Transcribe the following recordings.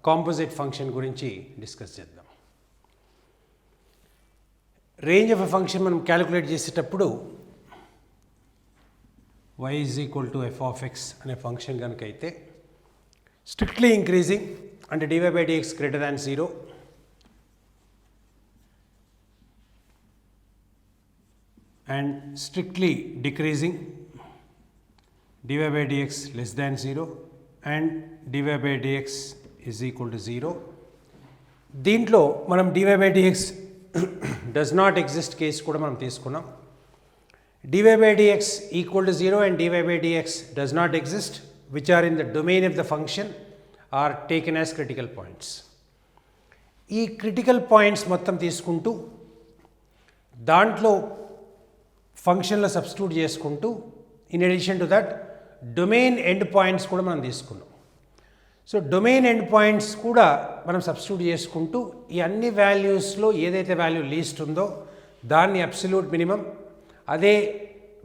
Composite function గురించి discuss చేద్దాం. Range of a function మనం క్యాలిక్యులేట్ చేసేటప్పుడు y is equal to f of X అనే ఫంక్షన్ కనుక అయితే స్ట్రిక్ట్లీ ఇంక్రీజింగ్ అంటే dy by dx greater than 0 and strictly decreasing dy by dx less than 0 and dy by dx is equal to 0. దీంట్లో మనం dy by dx does not exist case కూడా మనం తీసుకున్నాం. dy by dx equal to 0 and dy by dx does not exist which are in the domain of the function are taken as critical points. ఈ critical points మొత్తం తీసుకుంటూ దాంట్లో ఫంక్షన్లో substitute చేసుకుంటూ in addition to that domain end points కూడా మనం తీసుకున్నాం. So domain end points కూడా మనం సబ్స్టిట్యూట్ చేసుకుంటూ ఈ అన్ని వాల్యూస్లో ఏదైతే వాల్యూ లీస్ట్ ఉందో దాన్ని అబ్సల్యూట్ మినిమం, అదే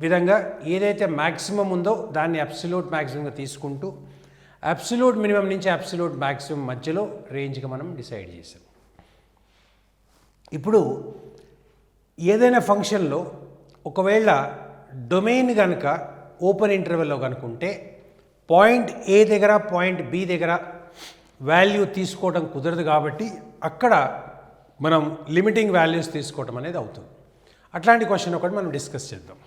విధంగా ఏదైతే మ్యాక్సిమం ఉందో దాన్ని అబ్సల్యూట్ మ్యాక్సిమంగా తీసుకుంటూ అబ్సల్యూట్ మినిమం నుంచి అబ్సల్యూట్ మ్యాక్సిమం మధ్యలో రేంజ్గా మనం డిసైడ్ చేసాం. ఇప్పుడు ఏదైనా ఫంక్షన్లో ఒకవేళ డొమైన్ కనుక ఓపెన్ ఇంటర్వెల్లో కనుకుంటే పాయింట్ ఏ దగ్గర పాయింట్ బి దగ్గర వాల్యూ తీసుకోవడం కుదరదు కాబట్టి అక్కడ మనం లిమిటింగ్ వాల్యూస్ తీసుకోవడం అనేది అవుతుంది. అట్లాంటి క్వశ్చన్ ఒకటి మనం డిస్కస్ చేద్దాం.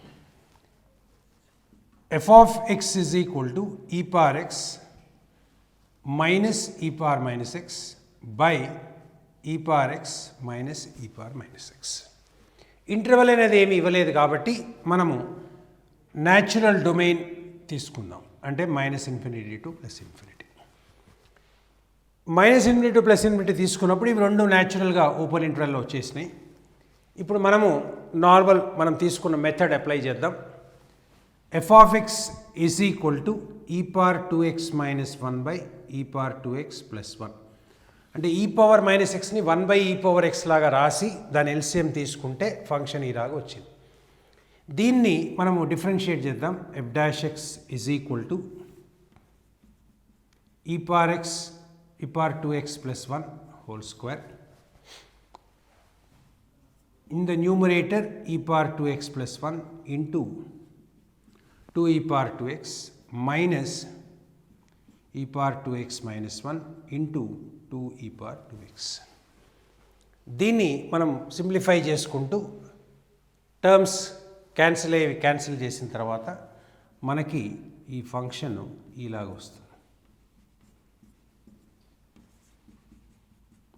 F of X is equal to ఈ పవర్ ఎక్స్ మైనస్ ఈ power minus X by e power X minus ఈ పవర్ మైనస్ ఎక్స్. ఇంటర్వెల్ అనేది ఏమి ఇవ్వలేదు కాబట్టి మనము న్యాచురల్ డొమైన్ తీసుకుందాం. అంటే minus infinity to plus infinity. Minus infinity to plus infinity తీసుకున్నప్పుడు ఇవి రెండు న్యాచురల్గా ఓపెన్ ఇంటర్వెల్లో వచ్చేసినాయి. ఇప్పుడు మనము నార్మల్ మనం తీసుకున్న మెథడ్ అప్లై చేద్దాం. F of X is equal to ఈ power 2x minus 1 by e power 2x plus 1. అంటే ఈ power minus ఎక్స్ని 1 by e power X లాగా రాసి దాని ఎల్సిఎం తీసుకుంటే ఫంక్షన్ ఈలాగా వచ్చింది. దీన్ని మనము డిఫరెన్షియేట్ చేద్దాం. F dash X is equal to ఈ పవర్ ఎక్స్ ఈ power 2x plus 1 whole square in the numerator ఈ పవర్ 2x ప్లస్ 1 ఇంటూ 2 ఈ పవర్ 2x మైనస్ ఈ పవర్ 2x మైనస్ 1 ఇంటూ 2 ఈ పవర్ 2x. దీన్ని మనం సింప్లిఫై చేసుకుంటూ టర్మ్స్ క్యాన్సిల్ చేసిన తర్వాత మనకి ఈ ఫంక్షన్ ఇలాగ వస్తుంది.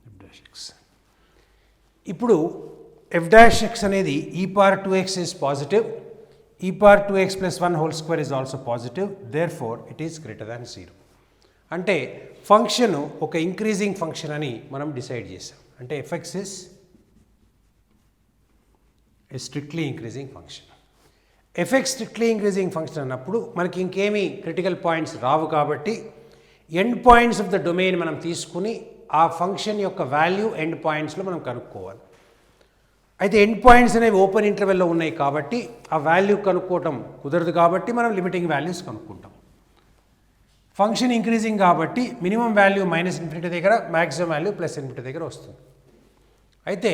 F dash x. ఇప్పుడు ఎఫ్ డాష్ ఎక్స్ అనేది ఈ పవర్ 2x ఈజ్ పాజిటివ్, ఈ power 2x plus 1 whole square is also positive, therefore it is greater than 0. అంటే ఫంక్షన్ ఒక ఇంక్రీజింగ్ ఫంక్షన్ అని మనం డిసైడ్ చేసాం. అంటే f x is a strictly increasing function. F x strictly increasing function అన్నప్పుడు మనకి ఇంకేమీ క్రిటికల్ పాయింట్స్ రావు కాబట్టి end points of the domain మనం తీసుకుని ఆ ఫంక్షన్ యొక్క వాల్యూ ఎండ్ పాయింట్స్లో మనం కనుక్కోవాలి. అయితే ఎండ్ పాయింట్స్ అనేవి ఓపెన్ ఇంటర్వెల్లో ఉన్నాయి కాబట్టి ఆ వాల్యూ కనుక్కోవటం కుదరదు కాబట్టి మనం లిమిటింగ్ వాల్యూస్ కనుక్కుంటాం. ఫంక్షన్ ఇంక్రీజింగ్ కాబట్టి మినిమం వాల్యూ మైనస్ ఇన్ఫినిటీ దగ్గర, మ్యాక్సిమం వాల్యూ ప్లస్ ఇన్ఫినిటీ దగ్గర వస్తుంది. అయితే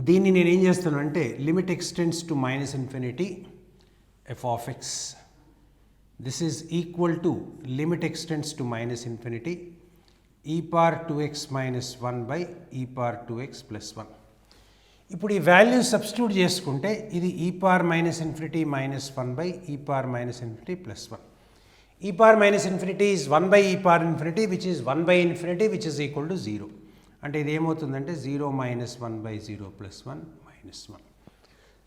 దీన్ని నేను ఏం చేస్తాను అంటే limit x tends to minus infinity f of x this is equal to limit x tends to minus infinity e power 2x minus 1 by e power 2x plus 1. ఇప్పుడు ఈ వాల్యూ సబ్స్టిట్యూట్ చేసుకుంటే ఇది e power minus infinity minus 1 by e power minus infinity plus 1. e power minus infinity is 1 by e power infinity which is 1 by infinity which is equal to 0. అంటే ఇది ఏమవుతుందంటే 0 minus 1 by 0 plus 1 minus 1.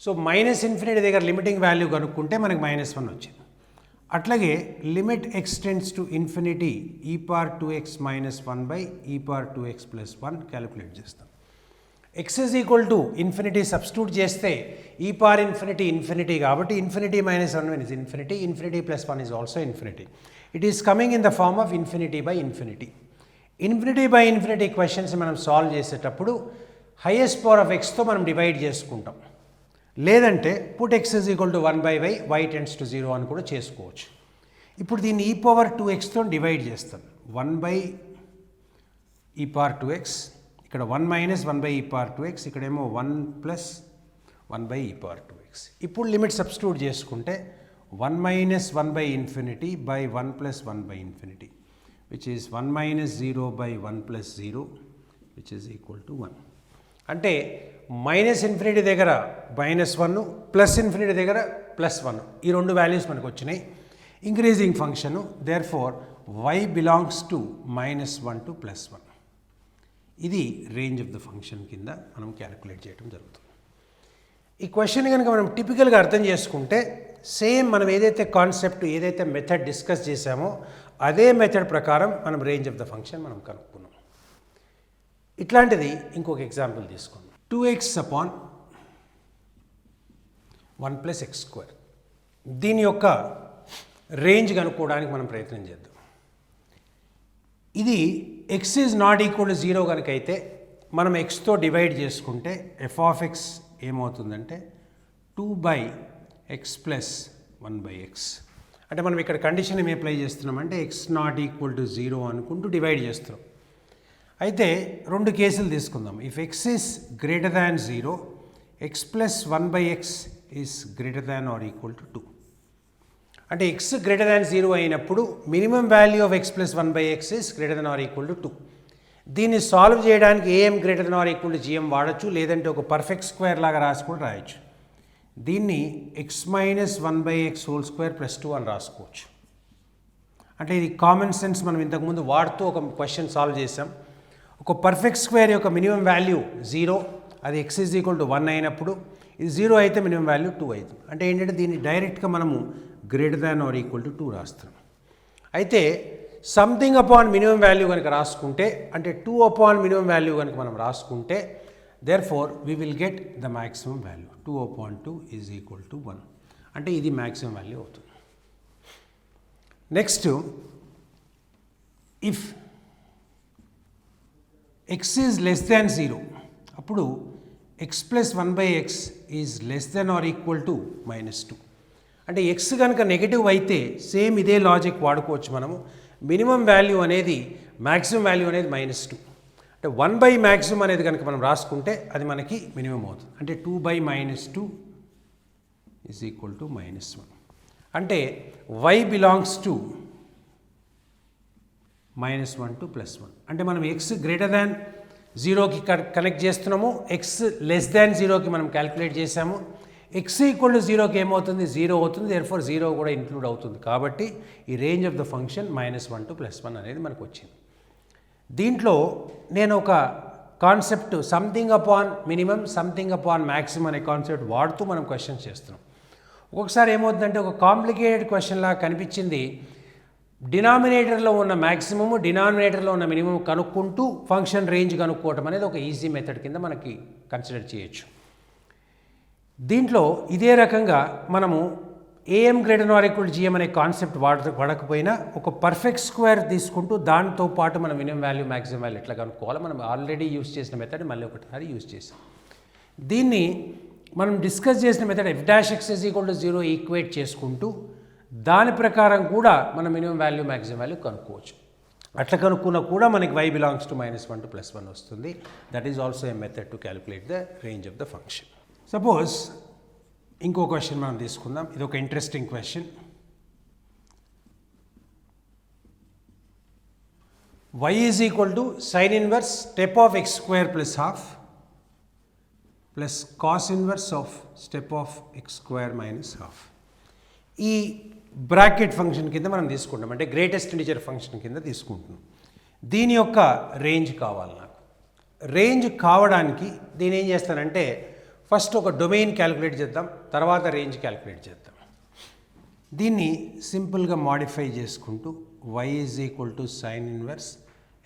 So minus infinity దగ్గర limiting value కనుక్కుంటే మనకి minus 1 వచ్చింది. అట్లాగే limit x tends to infinity e power 2x minus 1 by e power 2x plus 1 calculate చేస్తాం. x is equal to infinity substitute చేస్తే ఈ పవర్ ఇన్ఫినిటీ ఇన్ఫినిటీ కాబట్టి infinity minus 1 is infinity, infinity plus 1 is also infinity. It is coming in the form of infinity by infinity. Infinity by infinity questions మనం solve చేసేటప్పుడు highest power of ఎక్స్తో మనం divide చేసుకుంటాం. లేదంటే put x is equal to 1 by y tends to 0 అని కూడా చేసుకోవచ్చు. ఇప్పుడు దీన్ని ఈ పవర్ 2xతో డివైడ్ చేస్తాం. 1 బై ఈ పవర్ 2x, ఇక్కడ 1 minus 1 by e power 2x, ఇక్కడేమో 1 plus 1 by e power 2x. ఇప్పుడు లిమిట్ సబ్స్టిట్యూట్ చేసుకుంటే 1 minus 1 by infinity by 1 plus 1 by infinity, which is 1 minus 0 by 1 plus 0, which is equal to 1. అంటే minus infinity దగ్గర -1, plus infinity దగ్గర +1, ఈ రెండు values మనకు వచ్చినాయి. Increasing function, therefore y belongs to -1 to +1. ఇది range of the function కింద మనం క్యాలిక్యులేట్ చేయడం జరుగుతుంది. ఈ క్వశ్చన్ కనుక మనం టిపికల్గా అర్థం చేసుకుంటే సేమ్ మనం ఏదైతే కాన్సెప్ట్, ఏదైతే మెథడ్ డిస్కస్ చేసామో అదే మెథడ్ ప్రకారం మనం రేంజ్ ఆఫ్ ద ఫంక్షన్ మనం కనుక్కున్నాం. ఇట్లాంటిది ఇంకొక ఎగ్జాంపుల్ తీసుకుందాం. 2x upon 1 plus x square, దీని యొక్క రేంజ్ కనుక్కోవడానికి మనం ప్రయత్నం చేద్దాం. ఇది x is not equal to 0 కనుక అయితే మనం xతో డివైడ్ చేసుకుంటే f ఆఫ్ x ఏమవుతుందంటే 2 by x plus 1 by x. అంటే మనం ఇక్కడ కండిషన్ ఏమి అప్లై చేస్తున్నామంటే x నాట్ ఈక్వల్ టు 0 అనుకుంటూ డివైడ్ చేస్తున్నాం. అయితే రెండు కేసులు తీసుకుందాం. If x is greater than 0, x plus 1 by x is greater than or equal to 2. అంటే x గ్రేటర్ దాన్ 0 అయినప్పుడు minimum value of x plus 1 by x is greater than or equal to 2. దీన్ని solve చేయడానికి am greater than or equal to gm వాడచ్చు, లేదంటే ఒక perfect square లాగా రాసి కూడా రాయొచ్చు. దీన్ని x minus 1 by x whole square plus 2 అని రాసుకోవచ్చు. అంటే ఇది కామన్ సెన్స్ మనం ఇంతకుముందు వాడుతూ ఒక క్వశ్చన్ సాల్వ్ చేసాం. ఒక పర్ఫెక్ట్ స్క్వేర్ యొక్క మినిమం వాల్యూ 0, అది x ఈజ్ ఈక్వల్ టు 1 అయినప్పుడు, ఇది 0 అయితే మినిమం వాల్యూ 2 అవుతుంది. అంటే ఏంటంటే దీన్ని డైరెక్ట్గా మనము greater than or equal to 2 రాస్తున్నాం. అయితే సంథింగ్ అపాన్ మినిమం వాల్యూ కనుక రాసుకుంటే, అంటే 2 అపాన్ మినిమం వాల్యూ కనుక మనం రాసుకుంటే, therefore we will get the maximum value. 2 upon 2 is equal to 1. అంటే ఇది మ్యాక్సిమం వాల్యూ అవుతుంది. Next, if x is less than 0, అప్పుడు x plus 1 by x is less than or equal to -2. అంటే x కనుక negative అయితే same ఇదే logic వాడుకోవచ్చు మనము. మినిమం వాల్యూ అనేది మ్యాక్సిమం వాల్యూ అనేది -2. అంటే 1 బై మ్యాక్సిమం అనేది కనుక మనం రాసుకుంటే అది మనకి మినిమం అవుతుంది. అంటే 2 బై -2 ఈజ్ ఈక్వల్ టు -1. అంటే y బిలాంగ్స్ టు -1 టు +1. అంటే మనం x గ్రేటర్ దాన్ 0కి కనెక్ట్ చేస్తున్నాము, x లెస్ దాన్ 0కి మనం క్యాలిక్యులేట్ చేసాము. x ఈక్వల్ టు 0కి ఏమవుతుంది? 0 అవుతుంది. దేర్ఫోర్ 0 కూడా ఇంక్లూడ్ అవుతుంది. కాబట్టి ఈ range of the function -1 to +1 అనేది మనకు వచ్చింది. దీంట్లో నేను ఒక concept something upon minimum, something upon maximum అనే కాన్సెప్ట్ వాడుతూ మనం క్వశ్చన్స్ చేస్తున్నాం. ఒక్కొక్కసారి ఏమవుతుందంటే ఒక కాంప్లికేటెడ్ క్వశ్చన్ లాగా కనిపించింది, డినామినేటర్లో ఉన్న మ్యాక్సిమము, డినామినేటర్లో ఉన్న మినిమం కనుక్కుంటూ ఫంక్షన్ రేంజ్ కనుక్కోవటం అనేది ఒక ఈజీ మెథడ్ కింద మనకి కన్సిడర్ చేయొచ్చు. దీంట్లో ఇదే రకంగా మనము am greater than or equal to gm అనే కాన్సెప్ట్ వాడకపోయినా ఒక పర్ఫెక్ట్ స్క్వేర్ తీసుకుంటూ దాంతో పాటు మనం మినిమం వాల్యూ, మ్యాక్సిమం వాల్యూ ఎట్లా కనుక్కోవాలో మనం ఆల్రెడీ యూస్ చేసిన మెథడ్ మళ్ళీ ఒకసారి యూస్ చేసాం. దీన్ని మనం డిస్కస్ చేసిన method f'(x) is equal to 0 equate చేసుకుంటూ దాని ప్రకారం కూడా మనం మినిమం వాల్యూ, మ్యాక్సిమం వాల్యూ కనుక్కోవచ్చు. అట్లా కనుక్కున్నా కూడా మనకి y బిలాంగ్స్ టు -1 టు +1 వస్తుంది. That is also a method to calculate the range of the function. Suppose ఇంకో క్వశ్చన్ మనం తీసుకుందాం. ఇది ఒక interesting question. y is equal to sine inverse step of x square plus half plus cos inverse of step of x square minus half. ఈ bracket function కింద మనం తీసుకుంటాం, అంటే గ్రేటెస్ట్ ఇంటిజర్ ఫంక్షన్ కింద తీసుకుంటున్నాం. దీని యొక్క రేంజ్ కావాలి నాకు. రేంజ్ కావడానికి దీని ఏం చేస్తానంటే ఫస్ట్ ఒక డొమైన్ క్యాలిక్యులేట్ చేద్దాం, తర్వాత రేంజ్ క్యాలిక్యులేట్ చేద్దాం. దీన్ని సింపుల్గా మాడిఫై చేసుకుంటూ y is equal to sine inverse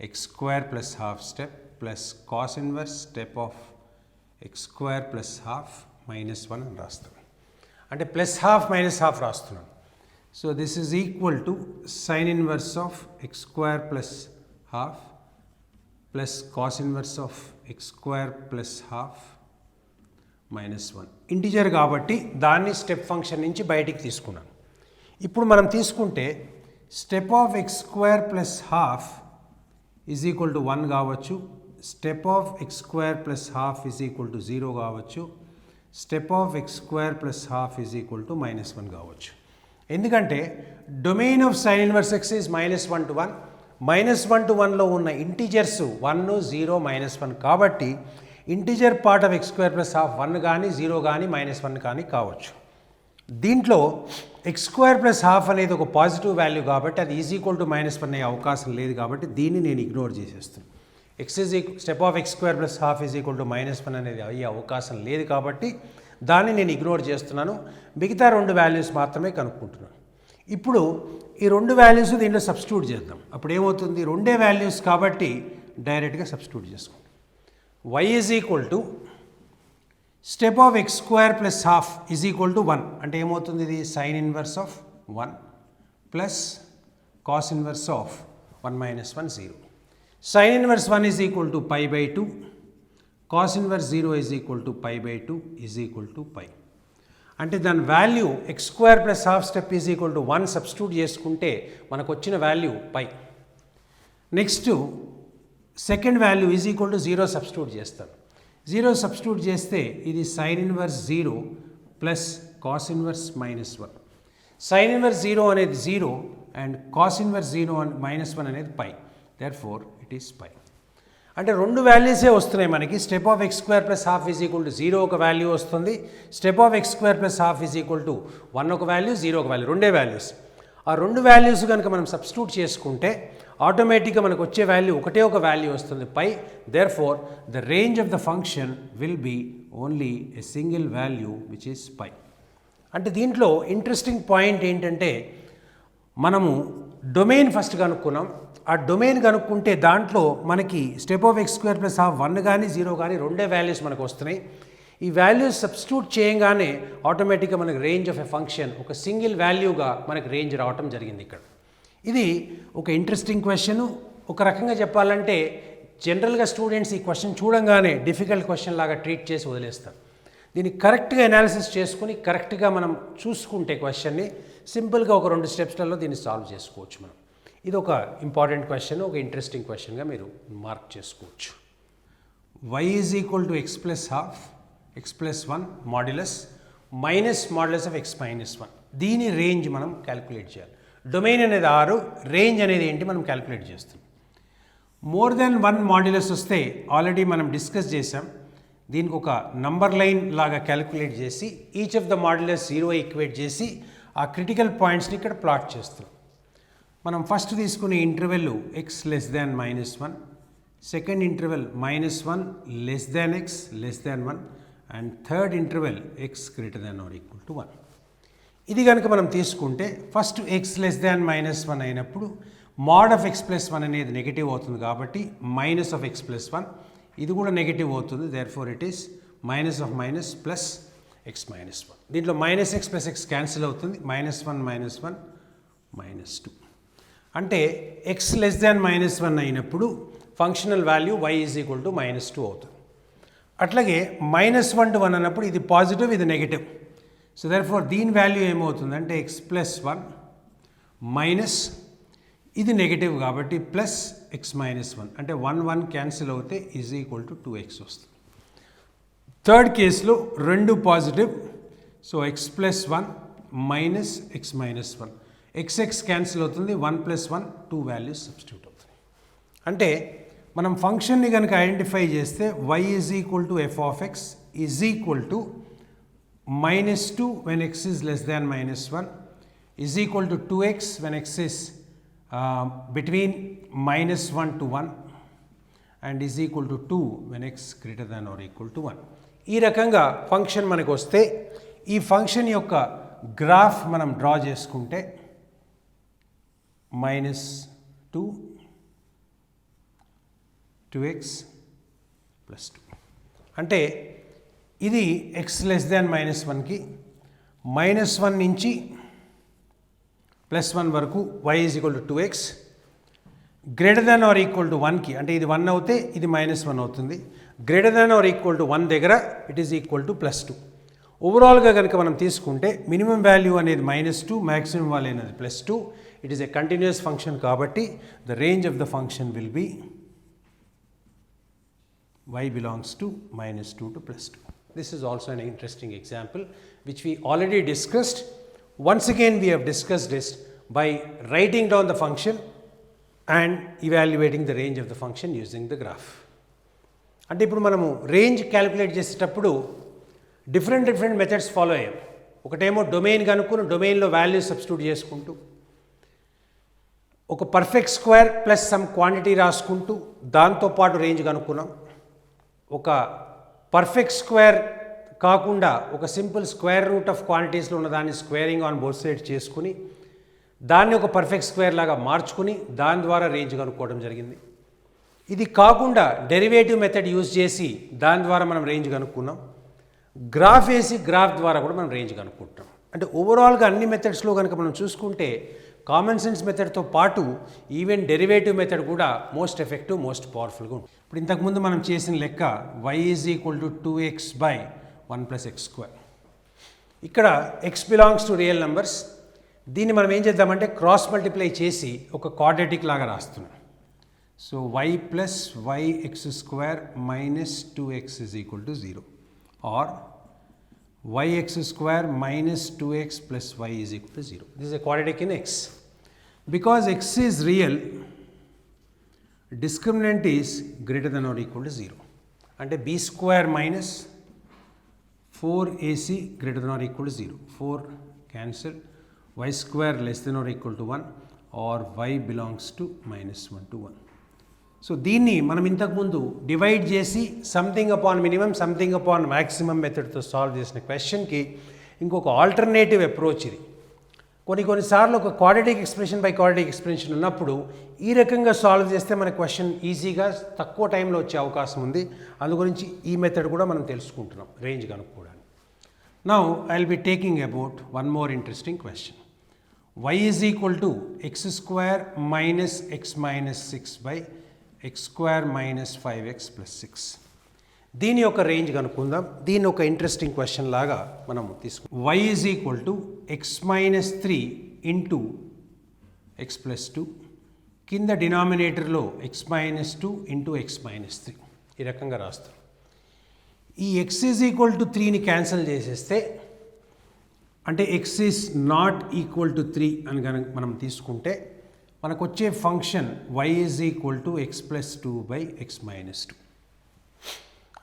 x square plus half step plus cos inverse step of x square plus half -1 అని రాస్తాం. అంటే ప్లస్ హాఫ్ మైనస్ హాఫ్ రాస్తున్నాను. So this is equal to sine inverse of x square plus half plus cos inverse of x square plus half -1. Integer కాబట్టి దాన్ని step function నుంచి బయటికి తీసుకున్నాను. ఇప్పుడు మనం తీసుకుంటే step of x square plus half is equal to 1 కావచ్చు, step of x square plus half is equal to 0 కావచ్చు, step of x square plus half is equal to -1 కావచ్చు. ఎందుకంటే domain of sine inverse x is -1 to 1, -1 to 1లో ఉన్న integers 1, 0, -1 కాబట్టి integer part of x square plus half 1 కానీ 0 కానీ -1 కానీ కావచ్చు. దీంట్లో ఎక్స్ స్క్వేర్ ప్లస్ హాఫ్ అనేది ఒక పాజిటివ్ వాల్యూ కాబట్టి అది ఈజ్ ఈక్వల్ టు -1 అయ్యే అవకాశం లేదు కాబట్టి దీన్ని నేను ఇగ్నోర్ చేసేస్తాను. Step of x square plus half is equal to -1 అనేది అయ్యే అవకాశం లేదు కాబట్టి దాన్ని నేను ఇగ్నోర్ చేస్తున్నాను. మిగతా 2 వాల్యూస్ మాత్రమే కనుక్కుంటున్నాను. ఇప్పుడు ఈ 2 వాల్యూస్ దీంట్లో సబ్స్టిట్యూట్ చేద్దాం. అప్పుడు ఏమవుతుంది, 2 వాల్యూస్ కాబట్టి డైరెక్ట్గా సబ్స్టిట్యూట్ చేసుకుంటాం. y is equal to step of x square plus half is equal to 1 అంటే ఏమవుతుంది, ఇది sine inverse of 1 plus cos inverse of 1 - 1 0. Sine inverse 1 is equal to π/2, cos inverse 0 is equal to π/2 is equal to π. అంటే దాని value x square plus half step is equal to 1 substitute చేసుకుంటే మనకు వచ్చిన value π. Next second value is equal to 0 substitute చేస్తాను. 0 substitute చేస్తే ఇది sine inverse 0 plus cos inverse -1. Sine inverse 0 అనేది 0 and cos inverse 0 and -1 అనేది π. Therefore it is π. అంటే 2 వాల్యూసే వస్తున్నాయి మనకి. Step of x square plus half is equal to 0 ఒక వాల్యూ వస్తుంది, step of x square plus half is equal to 1 ఒక value, 0 ఒక వాల్యూ, 2 వాల్యూస్. ఆ 2 వాల్యూస్ కనుక మనం సబ్స్టిట్యూట్ చేసుకుంటే ఆటోమేటిక్గా మనకు వచ్చే వాల్యూ ఒకటే ఒక వాల్యూ వస్తుంది π. Therefore the range of the function will be only a single value which is π. అంటే దీంట్లో ఇంట్రెస్టింగ్ పాయింట్ ఏంటంటే మనము డొమైన్ ఫస్ట్ కనుక్కున్నాం. ఆ డొమైన్ కనుక్కుంటే దాంట్లో మనకి step of x square plus half 1 కానీ 0 కానీ 2 వాల్యూస్ మనకు వస్తున్నాయి. ఈ వాల్యూస్ సబ్స్టిట్యూట్ చేయగానే ఆటోమేటిక్గా మనకి రేంజ్ ఆఫ్ ఎ ఫంక్షన్ ఒక సింగిల్ వాల్యూగా మనకి రేంజ్ రావటం జరిగింది ఇక్కడ. ఇది ఒక ఇంట్రెస్టింగ్ క్వశ్చన్. ఒక రకంగా చెప్పాలంటే జనరల్గా స్టూడెంట్స్ ఈ క్వశ్చన్ చూడంగానే డిఫికల్ట్ క్వశ్చన్ లాగా ట్రీట్ చేసి వదిలేస్తారు. దీన్ని కరెక్ట్గా అనాలిసిస్ చేసుకుని కరెక్ట్గా మనం చూసుకుంటే క్వశ్చన్ని సింపుల్గా ఒక 2 స్టెప్స్లలో దీన్ని సాల్వ్ చేసుకోవచ్చు మనం. ఇది ఒక ఇంపార్టెంట్ క్వశ్చన్, ఒక ఇంట్రెస్టింగ్ క్వశ్చన్గా మీరు మార్క్ చేసుకోవచ్చు. y is equal to X plus half X plus 1 modulus minus modulus of X -1. దీని రేంజ్ మనం క్యాలిక్యులేట్ చేయాలి. డొమైన్ అనేది 6, రేంజ్ అనేది ఏంటి మనం క్యాలిక్యులేట్ చేస్తాం. మోర్ దెన్ 1 మాడ్యులస్ వస్తే ఆల్రెడీ మనం డిస్కస్ చేసాం. దీనికి ఒక నంబర్ లైన్ లాగా క్యాలిక్యులేట్ చేసి each of the modulus 0 equate చేసి ఆ క్రిటికల్ పాయింట్స్ని ఇక్కడ ప్లాట్ చేస్తాం. మనం ఫస్ట్ తీసుకునే interval X less than -1, second interval -1 less than x less than 1 and third interval X greater than or equal to 1. ఇది కనుక మనం తీసుకుంటే ఫస్ట్ ఎక్స్ లెస్ దాన్ -1 అయినప్పుడు మోడ్ ఆఫ్ ఎక్స్ ప్లస్ 1 అనేది నెగిటివ్ అవుతుంది కాబట్టి మైనస్ ఆఫ్ ఎక్స్ ప్లస్ 1 ఇది కూడా నెగిటివ్ అవుతుంది. Therefore it is minus of minus plus X -1. దీంట్లో -x ప్లస్ x క్యాన్సిల్ అవుతుంది. -1 -2 అంటే ఎక్స్ లెస్ దాన్ -1 అయినప్పుడు functional value y is equal to -2 అవుతుంది. అట్లాగే -1 to 1 అన్నప్పుడు ఇది పాజిటివ్ ఇది నెగిటివ్. సో దేర్ఫోర్ దీని వాల్యూ ఏమవుతుందంటే ఎక్స్ ప్లస్ 1 మైనస్ ఇది నెగిటివ్ కాబట్టి ప్లస్ ఎక్స్ -1 అంటే 1 క్యాన్సిల్ అవుతే ఈజ్ ఈక్వల్ టు 2x వస్తుంది. థర్డ్ కేసులో 2 positive. So X plus 1 minus X -1 X cancel అవుతుంది. 1 + 1 2 వాల్యూస్ సబ్స్టిట్యూట్ అవుతుంది. అంటే మనం ఫంక్షన్ని కనుక ఐడెంటిఫై చేస్తే y is equal to f of x is equal to -2 when x is less than -1 is equal to 2x when x is between -1 to 1 and is equal to 2 when x greater than or equal to 1. ఈ రకంగా function మనకు వస్తే ఈ function యొక్క graph మనం draw చేసుకుంటే -2 2x + 2 అంటే ఇది x లెస్ దాన్ -1కి -1 నుంచి +1 వరకు y is equal to 2x greater than or equal to 1కి అంటే ఇది 1 అవుతే ఇది -1 అవుతుంది. Greater than or equal to 1 దగ్గర ఇట్ ఈస్ ఈక్వల్ టు +2. ఓవరాల్గా కనుక మనం తీసుకుంటే మినిమం వాల్యూ అనేది -2 మ్యాక్సిమం వాల్యూ అనేది +2 It is a continuous function కాబట్టి the range of the function will be y belongs to -2 to +2. This is also an interesting example which we already discussed. Once again we have discussed this by writing down the function and evaluating the range of the function using the graph. అంటే ఇప్పుడు మనము range calculate చేసేటప్పుడు different methods follow అయ్యాం. ఒకటేమో domain కనుక్కుని డొమైన్లో values substitute చేసుకుంటూ, ఒక perfect square plus some quantity రాసుకుంటూ దాంతోపాటు రేంజ్ కనుక్కున్నాం. ఒక పర్ఫెక్ట్ స్క్వేర్ కాకుండా ఒక సింపుల్ స్క్వేర్ రూట్ ఆఫ్ క్వాంటిటీస్లో ఉన్న దాన్ని స్క్వేరింగ్ ఆన్ బోత్ సైడ్స్ చేసుకుని దాన్ని ఒక పర్ఫెక్ట్ స్క్వేర్ లాగా మార్చుకుని దాని ద్వారా రేంజ్ కనుక్కోవడం జరిగింది. ఇది కాకుండా డెరివేటివ్ మెథడ్ యూజ్ చేసి దాని ద్వారా మనం రేంజ్ కనుక్కున్నాం. గ్రాఫ్ వేసి గ్రాఫ్ ద్వారా కూడా మనం రేంజ్ కనుక్కుంటాం. అంటే ఓవరాల్గా అన్ని మెథడ్స్లో కనుక మనం చూసుకుంటే కామన్ సెన్స్ మెథడ్తో పాటు ఈవెన్ డెరివేటివ్ మెథడ్ కూడా మోస్ట్ ఎఫెక్టివ్, మోస్ట్ పవర్ఫుల్గా ఉంటుంది. ఇప్పుడు ఇంతకుముందు మనం చేసిన లెక్క y = 2x / 1 + x². ఇక్కడ x belongs to real numbers. దీన్ని మనం ఏం చేద్దామంటే క్రాస్ మల్టిప్లై చేసి ఒక క్వాడ్రాటిక్ లాగా రాస్తున్నాం. So y + yx² - 2x = 0 or yx² - 2x + y = 0. This is a quadratic in x. Because x is real, discriminant is greater than or equal to 0. అంటే b² - 4ac greater than or equal to 0. 4 cancel. y² less than or equal to 1 or y belongs to -1 to 1. So దీన్ని మనం ఇంతకుముందు divide చేసి something upon minimum, something upon maximum మెథడ్తో solve చేసిన క్వశ్చన్కి ఇంకొక alternative approach ఇది. కొన్నిసార్లు ఒక quadratic expression by quadratic expression ఉన్నప్పుడు ఈ రకంగా సాల్వ్ చేస్తే మన క్వశ్చన్ ఈజీగా తక్కువ టైంలో వచ్చే అవకాశం ఉంది. అందు గురించి ఈ మెథడ్ కూడా మనం తెలుసుకుంటున్నాం రేంజ్ కనుక్కోవడానికి. Now I will be taking about one more interesting question. y = x² - x - 6 / x² - 5x + 6. దీని యొక్క రేంజ్ కనుక్కుందాం. దీని ఒక ఇంట్రెస్టింగ్ క్వశ్చన్ లాగా మనం తీసుకుందాం. y = x - 3 × x + 2. కింద డినామినేటర్లో x - 2 × x - 3 ఈ రకంగా రాస్తాం. ఈ x = 3ని క్యాన్సిల్ చేసేస్తే, అంటే x is not equal to 3 అని కనుక మనం తీసుకుంటే మనకు వచ్చే ఫంక్షన్ y = x + 2 / x - 2.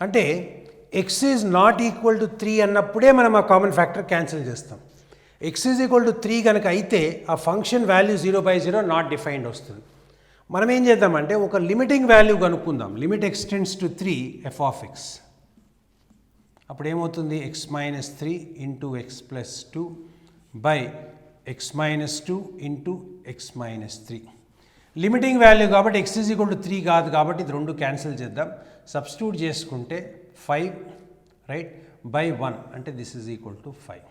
అంటే x is not equal to 3 అన్నప్పుడే మనం ఆ కామన్ ఫ్యాక్టర్ క్యాన్సిల్ చేస్తాం. x = 3 కనుక అయితే ఆ ఫంక్షన్ వాల్యూ 0/0 నాట్ డిఫైన్డ్ వస్తుంది. మనం ఏం చేద్దామంటే ఒక లిమిటింగ్ వాల్యూ కనుక్కుందాం. Limit x → 3 f(x). అప్పుడు ఏమవుతుంది? x - 3 × x + 2 / x - 2 × x - 3. Limiting value కాబట్టి x = 3 కాదు కాబట్టి ఇది రెండు క్యాన్సిల్ చేద్దాం. సబ్స్టిట్యూట్ చేసుకుంటే 5 రైట్ /1 అంటే దిస్ ఈజ్ ఈక్వల్ టు 5.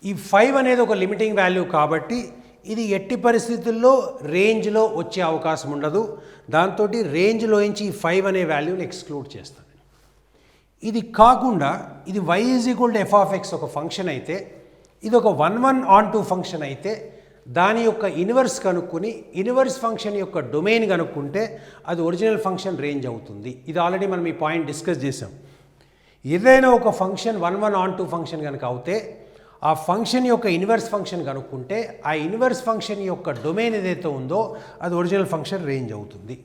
ఈ 5 అనేది ఒక లిమిటింగ్ వాల్యూ కాబట్టి ఇది ఎట్టి పరిస్థితుల్లో రేంజ్లో వచ్చే అవకాశం ఉండదు. దాంతో రేంజ్లోంచి ఈ 5 అనే వాల్యూని ఎక్స్క్లూడ్ చేస్తాను. ఇది కాకుండా ఇది y = f(x) ఒక ఫంక్షన్ అయితే, ఇది ఒక 1/1 ఫంక్షన్ అయితే దాని యొక్క ఇన్వర్స్ కనుక్కొని ఇన్వర్స్ ఫంక్షన్ యొక్క డొమైన్ కనుక్కుంటే అది ఒరిజినల్ ఫంక్షన్ రేంజ్ అవుతుంది. ఇది ఆల్రెడీ మనం ఈ పాయింట్ డిస్కస్ చేసాం. ఏదైనా ఒక ఫంక్షన్ 1/1 ఫంక్షన్ కనుక అవుతే ఆ ఫంక్షన్ యొక్క ఇన్వర్స్ ఫంక్షన్ కనుక్కుంటే ఆ ఇన్వర్స్ ఫంక్షన్ యొక్క డొమైన్ ఏదైతే ఉందో అది ఒరిజినల్ ఫంక్షన్ రేంజ్ అవుతుంది.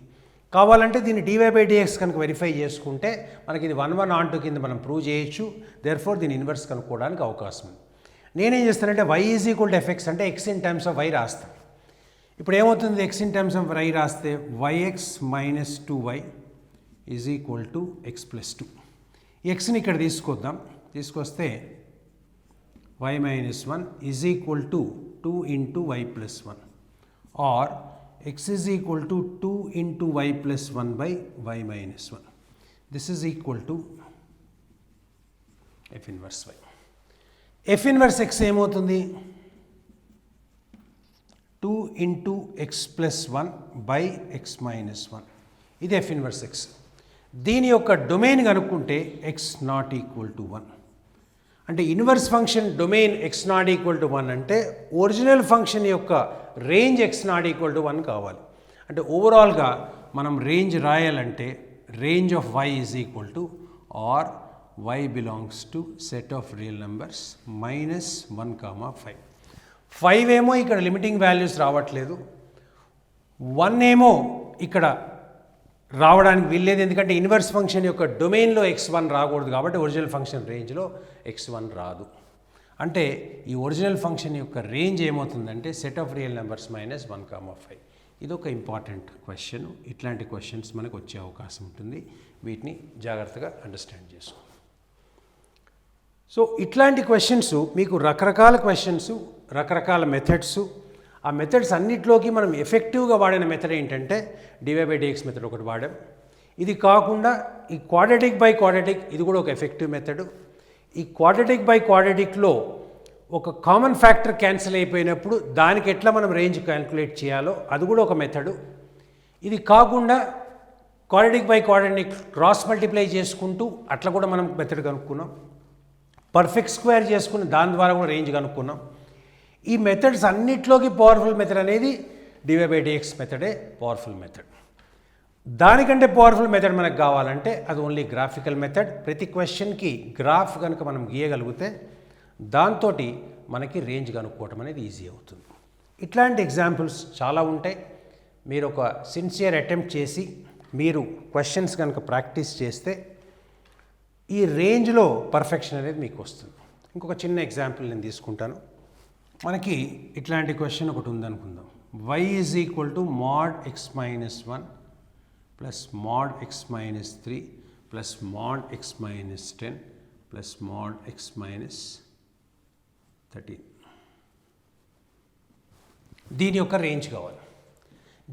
కావాలంటే దీన్ని dy/dx కనుక వెరిఫై చేసుకుంటే మనకి ఇది 1/1 కింద మనం ప్రూవ్ చేయొచ్చు. దేర్ఫోర్ దీని ఇన్వర్స్ కనుక్కోవడానికి అవకాశం ఉంది. నేనేం చేస్తానంటే y = fx అంటే x in terms of y రాస్తాను. ఇప్పుడు ఏమవుతుంది? x in terms of y రాస్తే yx - 2y = x + 2. ఈ xని ఇక్కడ తీసుకొద్దాం. తీసుకొస్తే y - 1 = 2 × y + 1 or x = 2 × y + 1 / y - 1. This is equal to f inverse y. f inverse x ఏమవుతుంది? 2 × x + 1 / x - 1. ఇది f inverse x. దీని యొక్క డొమైన్ కనుక్కుంటే x not equal to 1. అంటే inverse function domain x not equal to 1 అంటే original function యొక్క range x not equal to 1 కావాలి. అంటే ఓవరాల్గా మనం రేంజ్ రాయాలంటే range of y is equal to or y belongs to set of real numbers -1, 5. 5 ఏమో ఇక్కడ లిమిటింగ్ వాల్యూస్ రావట్లేదు, 1 ఏమో ఇక్కడ రావడానికి వీల్లేదు, ఎందుకంటే ఇన్వర్స్ ఫంక్షన్ యొక్క డొమైన్లో x1 రాకూడదు కాబట్టి ఒరిజినల్ ఫంక్షన్ రేంజ్లో x1 రాదు. అంటే ఈ ఒరిజినల్ ఫంక్షన్ యొక్క రేంజ్ ఏమవుతుందంటే సెట్ ఆఫ్ రియల్ నెంబర్స్ -1, 5. ఇది ఒక ఇంపార్టెంట్ క్వశ్చన్. ఇట్లాంటి క్వశ్చన్స్ మనకు వచ్చే అవకాశం ఉంటుంది, వీటిని జాగ్రత్తగా అండర్స్టాండ్ చేసుకో. సో ఇట్లాంటి క్వశ్చన్స్ మీకు రకరకాల క్వశ్చన్స్, రకరకాల మెథడ్స్, ఆ మెథడ్స్ అన్నిట్లోకి మనం ఎఫెక్టివ్గా వాడిన మెథడ్ ఏంటంటే dv/dx మెథడ్ ఒకటి వాడాం. ఇది కాకుండా ఈ క్వాడ్రాటిక్ బై క్వాడ్రాటిక్ ఇది కూడా ఒక ఎఫెక్టివ్ మెథడ్. ఈ క్వాడ్రాటిక్ బై క్వాడ్రాటిక్లో ఒక కామన్ ఫ్యాక్టర్ క్యాన్సిల్ అయిపోయినప్పుడు దానికి ఎట్లా మనం రేంజ్ క్యాల్కులేట్ చేయాలో అది కూడా ఒక మెథడు. ఇది కాకుండా quadratic by quadratic cross multiply చేసుకుంటూ అట్లా కూడా మనం మెథడ్ కనుక్కున్నాం. పర్ఫెక్ట్ స్క్వేర్ చేసుకుని దాని ద్వారా కూడా రేంజ్ కనుక్కున్నాం. ఈ మెథడ్స్ అన్నిట్లోకి పవర్ఫుల్ మెథడ్ అనేది dv/dx మెథడే పవర్ఫుల్ మెథడ్. దానికంటే పవర్ఫుల్ మెథడ్ మనకు కావాలంటే అది ఓన్లీ గ్రాఫికల్ మెథడ్. ప్రతి క్వశ్చన్కి గ్రాఫ్ కనుక మనం గీయగలిగితే దాంతో మనకి రేంజ్ కనుక్కోవటం అనేది ఈజీ అవుతుంది. ఇట్లాంటి ఎగ్జాంపుల్స్ చాలా ఉంటాయి. మీరు ఒక సిన్సియర్ అటెంప్ట్ చేసి మీరు క్వశ్చన్స్ కనుక ప్రాక్టీస్ చేస్తే ఈ రేంజ్లో పర్ఫెక్షన్ అనేది మీకు వస్తుంది. ఇంకొక చిన్న ఎగ్జాంపుల్ నేను తీసుకుంటాను. మనకి ఇట్లాంటి క్వశ్చన్ ఒకటి ఉందనుకుందాం. y is equal to mod x minus 1 plus mod x minus 3 plus mod x minus 10 plus mod x minus 13. దీని యొక్క రేంజ్ కావాలి.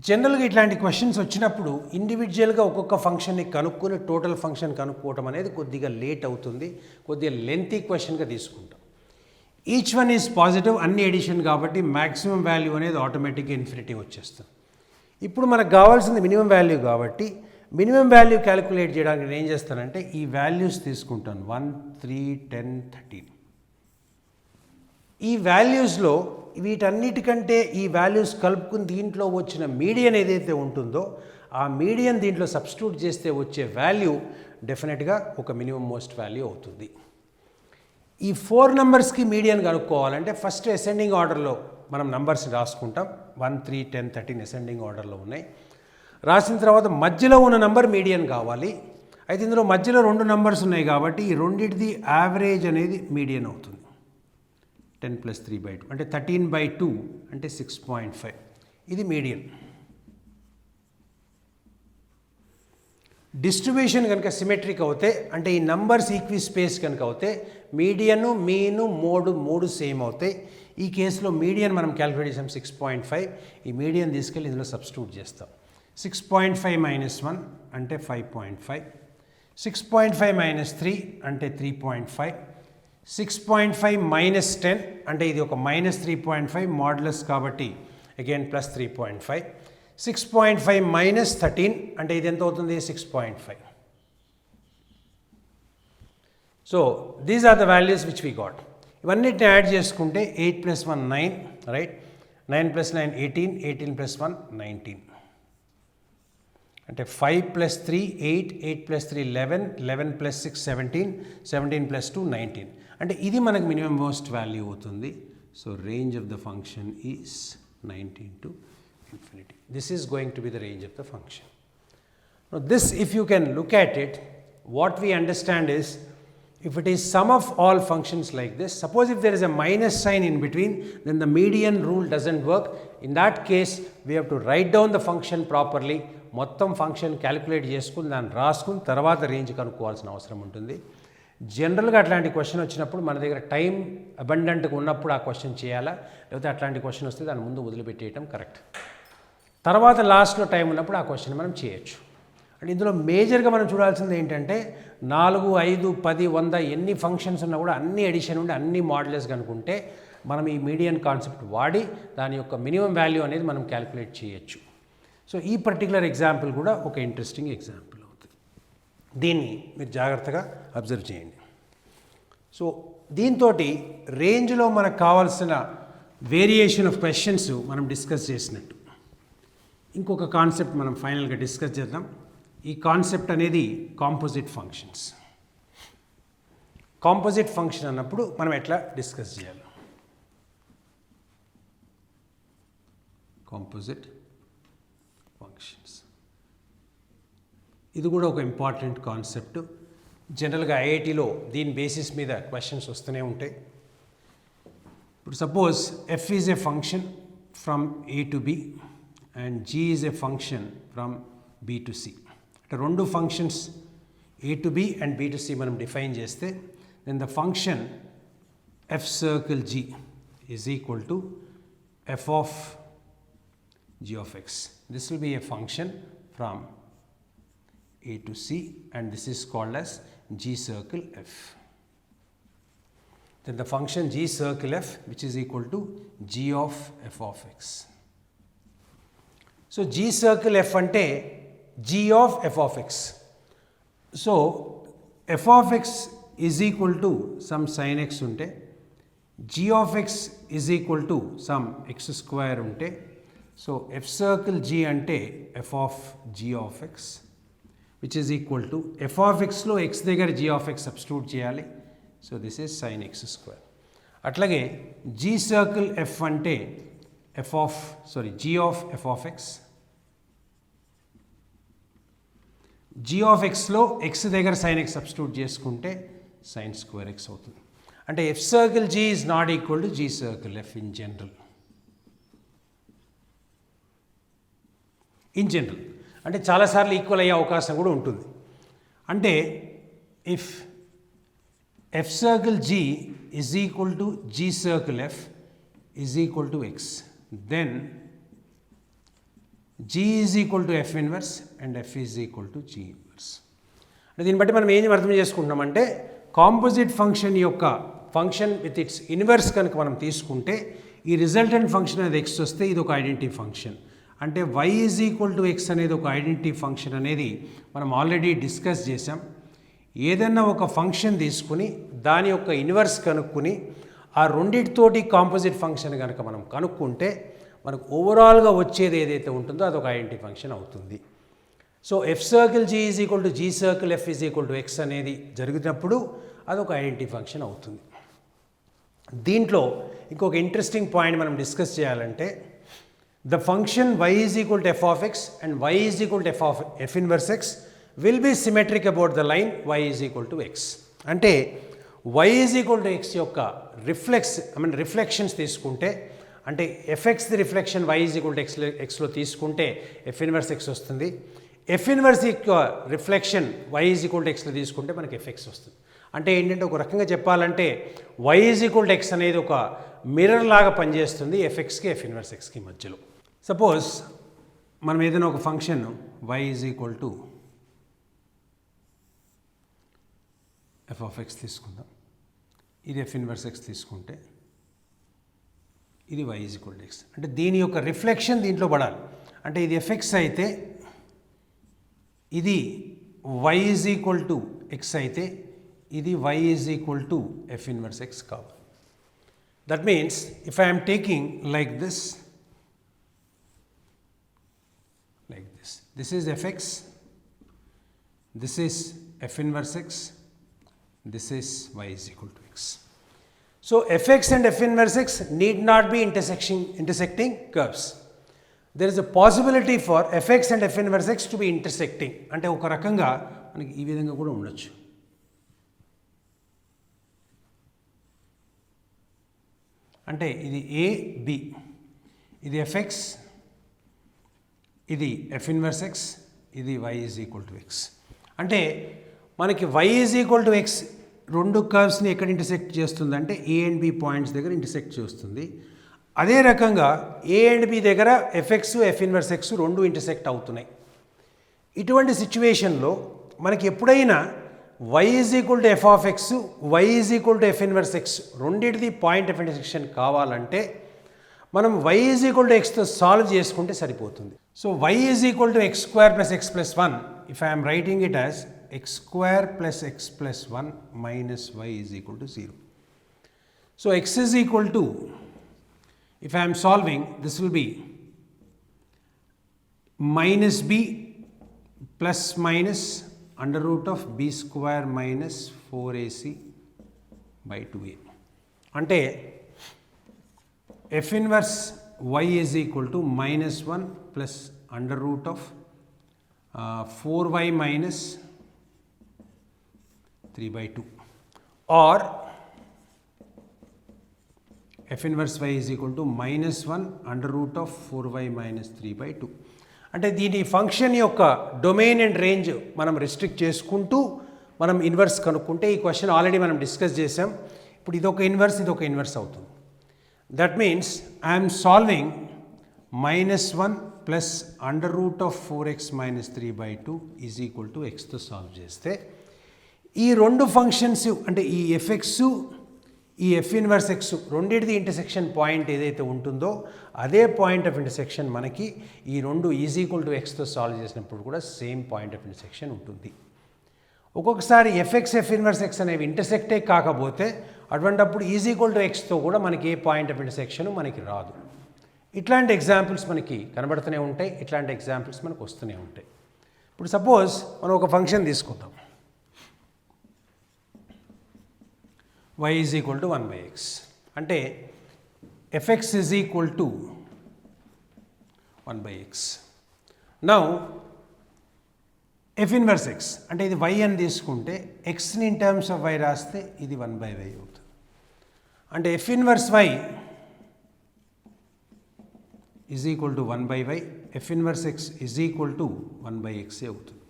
జనరల్గా ఇట్లాంటి క్వశ్చన్స్ వచ్చినప్పుడు ఇండివిజువల్గా ఒక్కొక్క ఫంక్షన్ని కనుక్కొని టోటల్ ఫంక్షన్ కనుక్కోవటం అనేది కొద్దిగా లేట్ అవుతుంది, కొద్దిగా లెంతీ క్వశ్చన్గా తీసుకుంటాం. ఈచ్ వన్ ఈజ్ పాజిటివ్, అన్ని ఎడిషన్ కాబట్టి మ్యాక్సిమం వాల్యూ అనేది ఆటోమేటిక్గా ఇన్ఫినిటీ వచ్చేస్తుంది. ఇప్పుడు మనకు కావాల్సింది మినిమం వాల్యూ కాబట్టి మినిమం వాల్యూ క్యాలిక్యులేట్ చేయడానికి నేను ఏం చేస్తానంటే ఈ వాల్యూస్ తీసుకుంటాను 1, 3, 10, 13. ఈ వాల్యూస్లో వీటన్నిటికంటే ఈ వాల్యూస్ కలుపుకుని దీంట్లో వచ్చిన మీడియన్ ఏదైతే ఉంటుందో ఆ మీడియన్ దీంట్లో సబ్స్టిట్యూట్ చేస్తే వచ్చే వాల్యూ డెఫినెట్గా ఒక మినిమం మోస్ట్ వాల్యూ అవుతుంది. ఈ 4 నెంబర్స్కి మీడియన్ కనుక్కోవాలంటే ఫస్ట్ అసెండింగ్ ఆర్డర్లో మనం నంబర్స్ రాసుకుంటాం. 1, 3, 10, 13 అసెండింగ్ ఆర్డర్లో ఉన్నాయి. రాసిన తర్వాత మధ్యలో ఉన్న నంబర్ మీడియన్ కావాలి. అయితే ఇందులో మధ్యలో 2 నంబర్స్ ఉన్నాయి కాబట్టి ఈ రెండింటిది యావరేజ్ అనేది మీడియన్ అవుతుంది. 10 + 3/2 అంటే 13/2 అంటే 6.5. ఇది మీడియన్. డిస్ట్రిబ్యూషన్ కనుక సిమెట్రిక్ అవుతే అంటే ఈ నంబర్స్ ఈక్వి స్పేస్ కనుక అవుతే మీడియను, మీను, మోడ్ 3 సేమ్ అవుతాయి. ఈ కేసులో మీడియన్ మనం క్యాలిక్యులేట్ చేసాం 6.5. ఈ మీడియన్ తీసుకెళ్ళి ఇందులో సబ్స్టిట్యూట్ చేస్తాం. 6.5 - 1 అంటే 5.5. 6.5 - 3 అంటే 3.5. 6.5 - 10 అంటే ఇది ఒక -3.5 మాడ్యులస్ కాబట్టి అగైన్ +3.5. 6.5 - 13 అంటే ఇది ఎంత అవుతుంది 6.5. So these are the values which we got. ఇవన్నిటిని యాడ్ చేసుకుంటే 8 + 1 9, రైట్. 9 + 9 18, 18 + 1 19 అంటే 5 + 3 8, 8 + 3 11, 11 + 6 17, 17 + 2 19 అంటే ఇది మనకు మినిమం మోస్ట్ వాల్యూ అవుతుంది. So range of the function is 19 to infinity. This is going to be the range of the function. Now this, if you can look at it, what we understand is if it is sum of all functions like this, suppose if there is a minus sign in between, then the median rule doesn't work. In that case we have to write down the function properly. మొత్తం function calculate చేసుకుని దాన్ని రాసుకుని తర్వాత range కనుక్కోవాల్సిన అవసరం ఉంటుంది. జనరల్గా అట్లాంటి question వచ్చినప్పుడు మన దగ్గర టైం అబండెంట్గా ఉన్నప్పుడు ఆ క్వశ్చన్ చేయాలా, లేకపోతే అట్లాంటి క్వశ్చన్ వస్తే దాని ముందు వదిలిపెట్టేయటం కరెక్ట్. తర్వాత లాస్ట్లో టైం ఉన్నప్పుడు ఆ క్వశ్చన్ మనం చేయొచ్చు. అంటే ఇందులో మేజర్గా మనం చూడాల్సింది ఏంటంటే 4, 5, 10, 100 ఎన్ని ఫంక్షన్స్ ఉన్నా కూడా అన్ని ఎడిషన్ ఉండి అన్ని మాడ్యులస్ కనుక్కుంటే మనం ఈ మీడియన్ కాన్సెప్ట్ వాడి దాని యొక్క మినిమం వాల్యూ అనేది మనం క్యాలిక్యులేట్ చేయొచ్చు. సో ఈ పర్టికులర్ ఎగ్జాంపుల్ కూడా ఒక ఇంట్రెస్టింగ్ ఎగ్జాంపుల్ అవుతుంది. దీన్ని మీరు జాగ్రత్తగా అబ్జర్వ్ చేయండి. సో దీంతో రేంజ్లో మనకు కావాల్సిన వేరియేషన్ ఆఫ్ క్వశ్చన్స్ మనం డిస్కస్ చేసినట్టు. ఇంకొక కాన్సెప్ట్ మనం ఫైనల్గా డిస్కస్ చేద్దాం. ఈ కాన్సెప్ట్ అనేది కాంపోజిట్ ఫంక్షన్స్. కాంపోజిట్ ఫంక్షన్ అన్నప్పుడు మనం ఎట్లా డిస్కస్ చేయాలి? కాంపోజిట్ ఫంక్షన్స్ ఇది కూడా ఒక ఇంపార్టెంట్ కాన్సెప్ట్. జనరల్గా ఐఐటీలో దీని బేసిస్ మీద క్వశ్చన్స్ వస్తూనే ఉంటాయి. ఇప్పుడు suppose f is a function from A to B and g is a function from B to C. అంటే రెండు functions A to B and B to C మనం డిఫైన్ చేస్తే then the function f circle g is equal to f of g of x. This will be a function from a to c and this is called as g circle f. Then the function g circle f which is equal to g of f of x. So g circle f ante g of f of x. So f of x is equal to some sin x unte g of x is equal to some x square unte. So f circle g ante f of g of x which is equal to f of x lo x దగ్గర g of x substitute చేయాలి. So this is sin x square. అట్లాగే g circle f అంటే g of f of x. g of x లో x దగ్గర sin x substitute చేసుకుంటే sin square x అవుతుంది. అంటే f circle g is not equal to g circle f in general. In general అంటే చాలాసార్లు equal అయ్యే అవకాశం కూడా ఉంటుంది. అంటే if f circle g is equal to g circle f is equal to x then g is equal to f inverse and f is equal to g inverse. అంటే దీన్ని బట్టి మనం ఏం అర్థం చేసుకుంటున్నామంటే కాంపోజిట్ ఫంక్షన్ యొక్క ఫంక్షన్ విత్ ఇట్స్ ఇన్వర్స్ కనుక మనం తీసుకుంటే ఈ రిజల్టెంట్ ఫంక్షన్ అనేది ఎక్స్ వస్తే ఇది ఒక ఐడెంటిటీ ఫంక్షన్. అంటే y is equal to x అనేది ఒక ఐడెంటిటీ ఫంక్షన్ అనేది మనం ఆల్రెడీ డిస్కస్ చేసాం. ఏదన్నా ఒక ఫంక్షన్ తీసుకుని దాని యొక్క ఇన్వర్స్ కనుక్కుని ఆ రెండింటితోటి కాంపోజిట్ ఫంక్షన్ కనుక మనం కనుక్కుంటే మనకు ఓవరాల్గా వచ్చేది ఏదైతే ఉంటుందో అదొక ఐడెంటిటీ ఫంక్షన్ అవుతుంది. So f circle g is equal to g circle f is equal to x అనేది జరిగినప్పుడు అదొక ఐడెంటిటీ ఫంక్షన్ అవుతుంది. దీంట్లో ఇంకొక ఇంట్రెస్టింగ్ పాయింట్ మనం డిస్కస్ చేయాలంటే the function y is equal to f of x and y is equal to f inverse x will be symmetric about the line y is equal to x. అంటే y is equal to x యొక్క reflections తీసుకుంటే అంటే fx the reflection y is equal to xలో తీసుకుంటే f inverse x వస్తుంది. f inverse యొక్క reflection y is equal to xలో తీసుకుంటే మనకి fx వస్తుంది. అంటే ఏంటంటే ఒక రకంగా చెప్పాలంటే y is equal to x అనేది ఒక మిర్రర్ లాగా పనిచేస్తుంది fxకి f inverse xకి మధ్యలో. సపోజ్ మనం ఏదైనా ఒక function y is equal to f of X తీసుకుందాం. ఇది ఎఫ్ ఇన్వర్స్ ఎక్స్ తీసుకుంటే ఇది y is equal to X. అంటే దీని యొక్క రిఫ్లెక్షన్ దీంట్లో పడాలి. అంటే ఇది ఎఫ్ఎక్స్ అయితే ఇది y is equal to x అయితే ఇది y is equal to f inverse x కావాలి. That means if I am taking like this, this is fx, this is f inverse x, this is y is equal to x. So fx and f inverse x need not be intersecting curves. There is a possibility for fx and f inverse x to be intersecting. అంటే ఒక రకంగా మనకి ఈ విధంగా కూడా ఉండొచ్చు. అంటే ఇది a b, ఇది fx, ఇది f ఇన్వర్స్ x, ఇది y is equal to x. అంటే మనకి y is equal to x రెండు కర్వ్స్ని ఎక్కడ ఇంటర్సెక్ట్ చేస్తుందంటే a అండ్ b పాయింట్స్ దగ్గర ఇంటర్సెక్ట్ చేస్తుంది. అదే రకంగా a అండ్ b దగ్గర fx f ఇన్వర్స్ x రెండు ఇంటర్సెక్ట్ అవుతున్నాయి. ఇటువంటి సిచ్యువేషన్లో మనకి ఎప్పుడైనా y is equal to f of x, y is equal to f inverse x రెండింటిది పాయింట్ ఆఫ్ ఇంటర్సెక్షన్ కావాలంటే మనం y is equal to xతో solve చేసుకుంటే సరిపోతుంది. So y is equal to x square plus x plus 1, if I'm writing it as x square plus x plus 1 minus y is equal to 0. So x is equal to, if I am solving, this will be minus b plus minus under root of b square minus 4ac by 2a. అంటే f inverse y is equal to minus 1 plus under root of 4y minus 3 by 2, or f inverse y is equal to minus 1 under root of 4y minus 3 by 2. అంటే దీని function యొక్క domain and range మనం restrict చేసుకుంటూ మనం inverse కనుక్కుంటే, ఈ question already మనం discuss చేసాం. ఇప్పుడు ఇదొక ఇన్వర్స్, ఇదొక ఇన్వర్స్ అవుతుంది. That means I'm solving minus 1 plus under root of 4x minus 3 by 2 is equal to x తో సాల్వ్ చేస్తే ఈ రెండు ఫంక్షన్స్ అంటే ఈ fx ఈ f ఇన్వర్స్ x రెండిటిది ఇంటర్సెక్షన్ పాయింట్ ఏదైతే ఉంటుందో అదే పాయింట్ ఆఫ్ ఇంటర్సెక్షన్ మనకి ఈ రెండు ఈజ్ ఈక్వల్ టు x తో సాల్వ్ చేసినప్పుడు కూడా సేమ్ పాయింట్ ఆఫ్ ఇంటర్సెక్షన్ ఉంటుంది. ఒక్కొక్కసారి fx f ఇన్వర్స్ x అనేవి ఇంటర్సెక్టే కాకపోతే అటువంటప్పుడు ఈజ్ ఈక్వల్ టు x తో కూడా మనకి ఏ పాయింట్ ఆఫ్ ఇంటర్సెక్షన్ మనకి రాదు. ఇట్లాంటి ఎగ్జాంపుల్స్ మనకి కనబడుతూనే ఉంటాయి, ఇట్లాంటి ఎగ్జాంపుల్స్ మనకు వస్తూనే ఉంటాయి. ఇప్పుడు సపోజ్ మనం ఒక ఫంక్షన్ తీసుకుందాం, y is equal to 1 by x అంటే fx is equal to 1 by x. Now f inverse x అంటే ఇది y అని తీసుకుంటే xని ఇన్ టర్మ్స్ ఆఫ్ y రాస్తే ఇది 1 by y అవుతుంది. అంటే f inverse y is equal to 1 by y, f inverse x is equal to 1 by x అవుతుంది.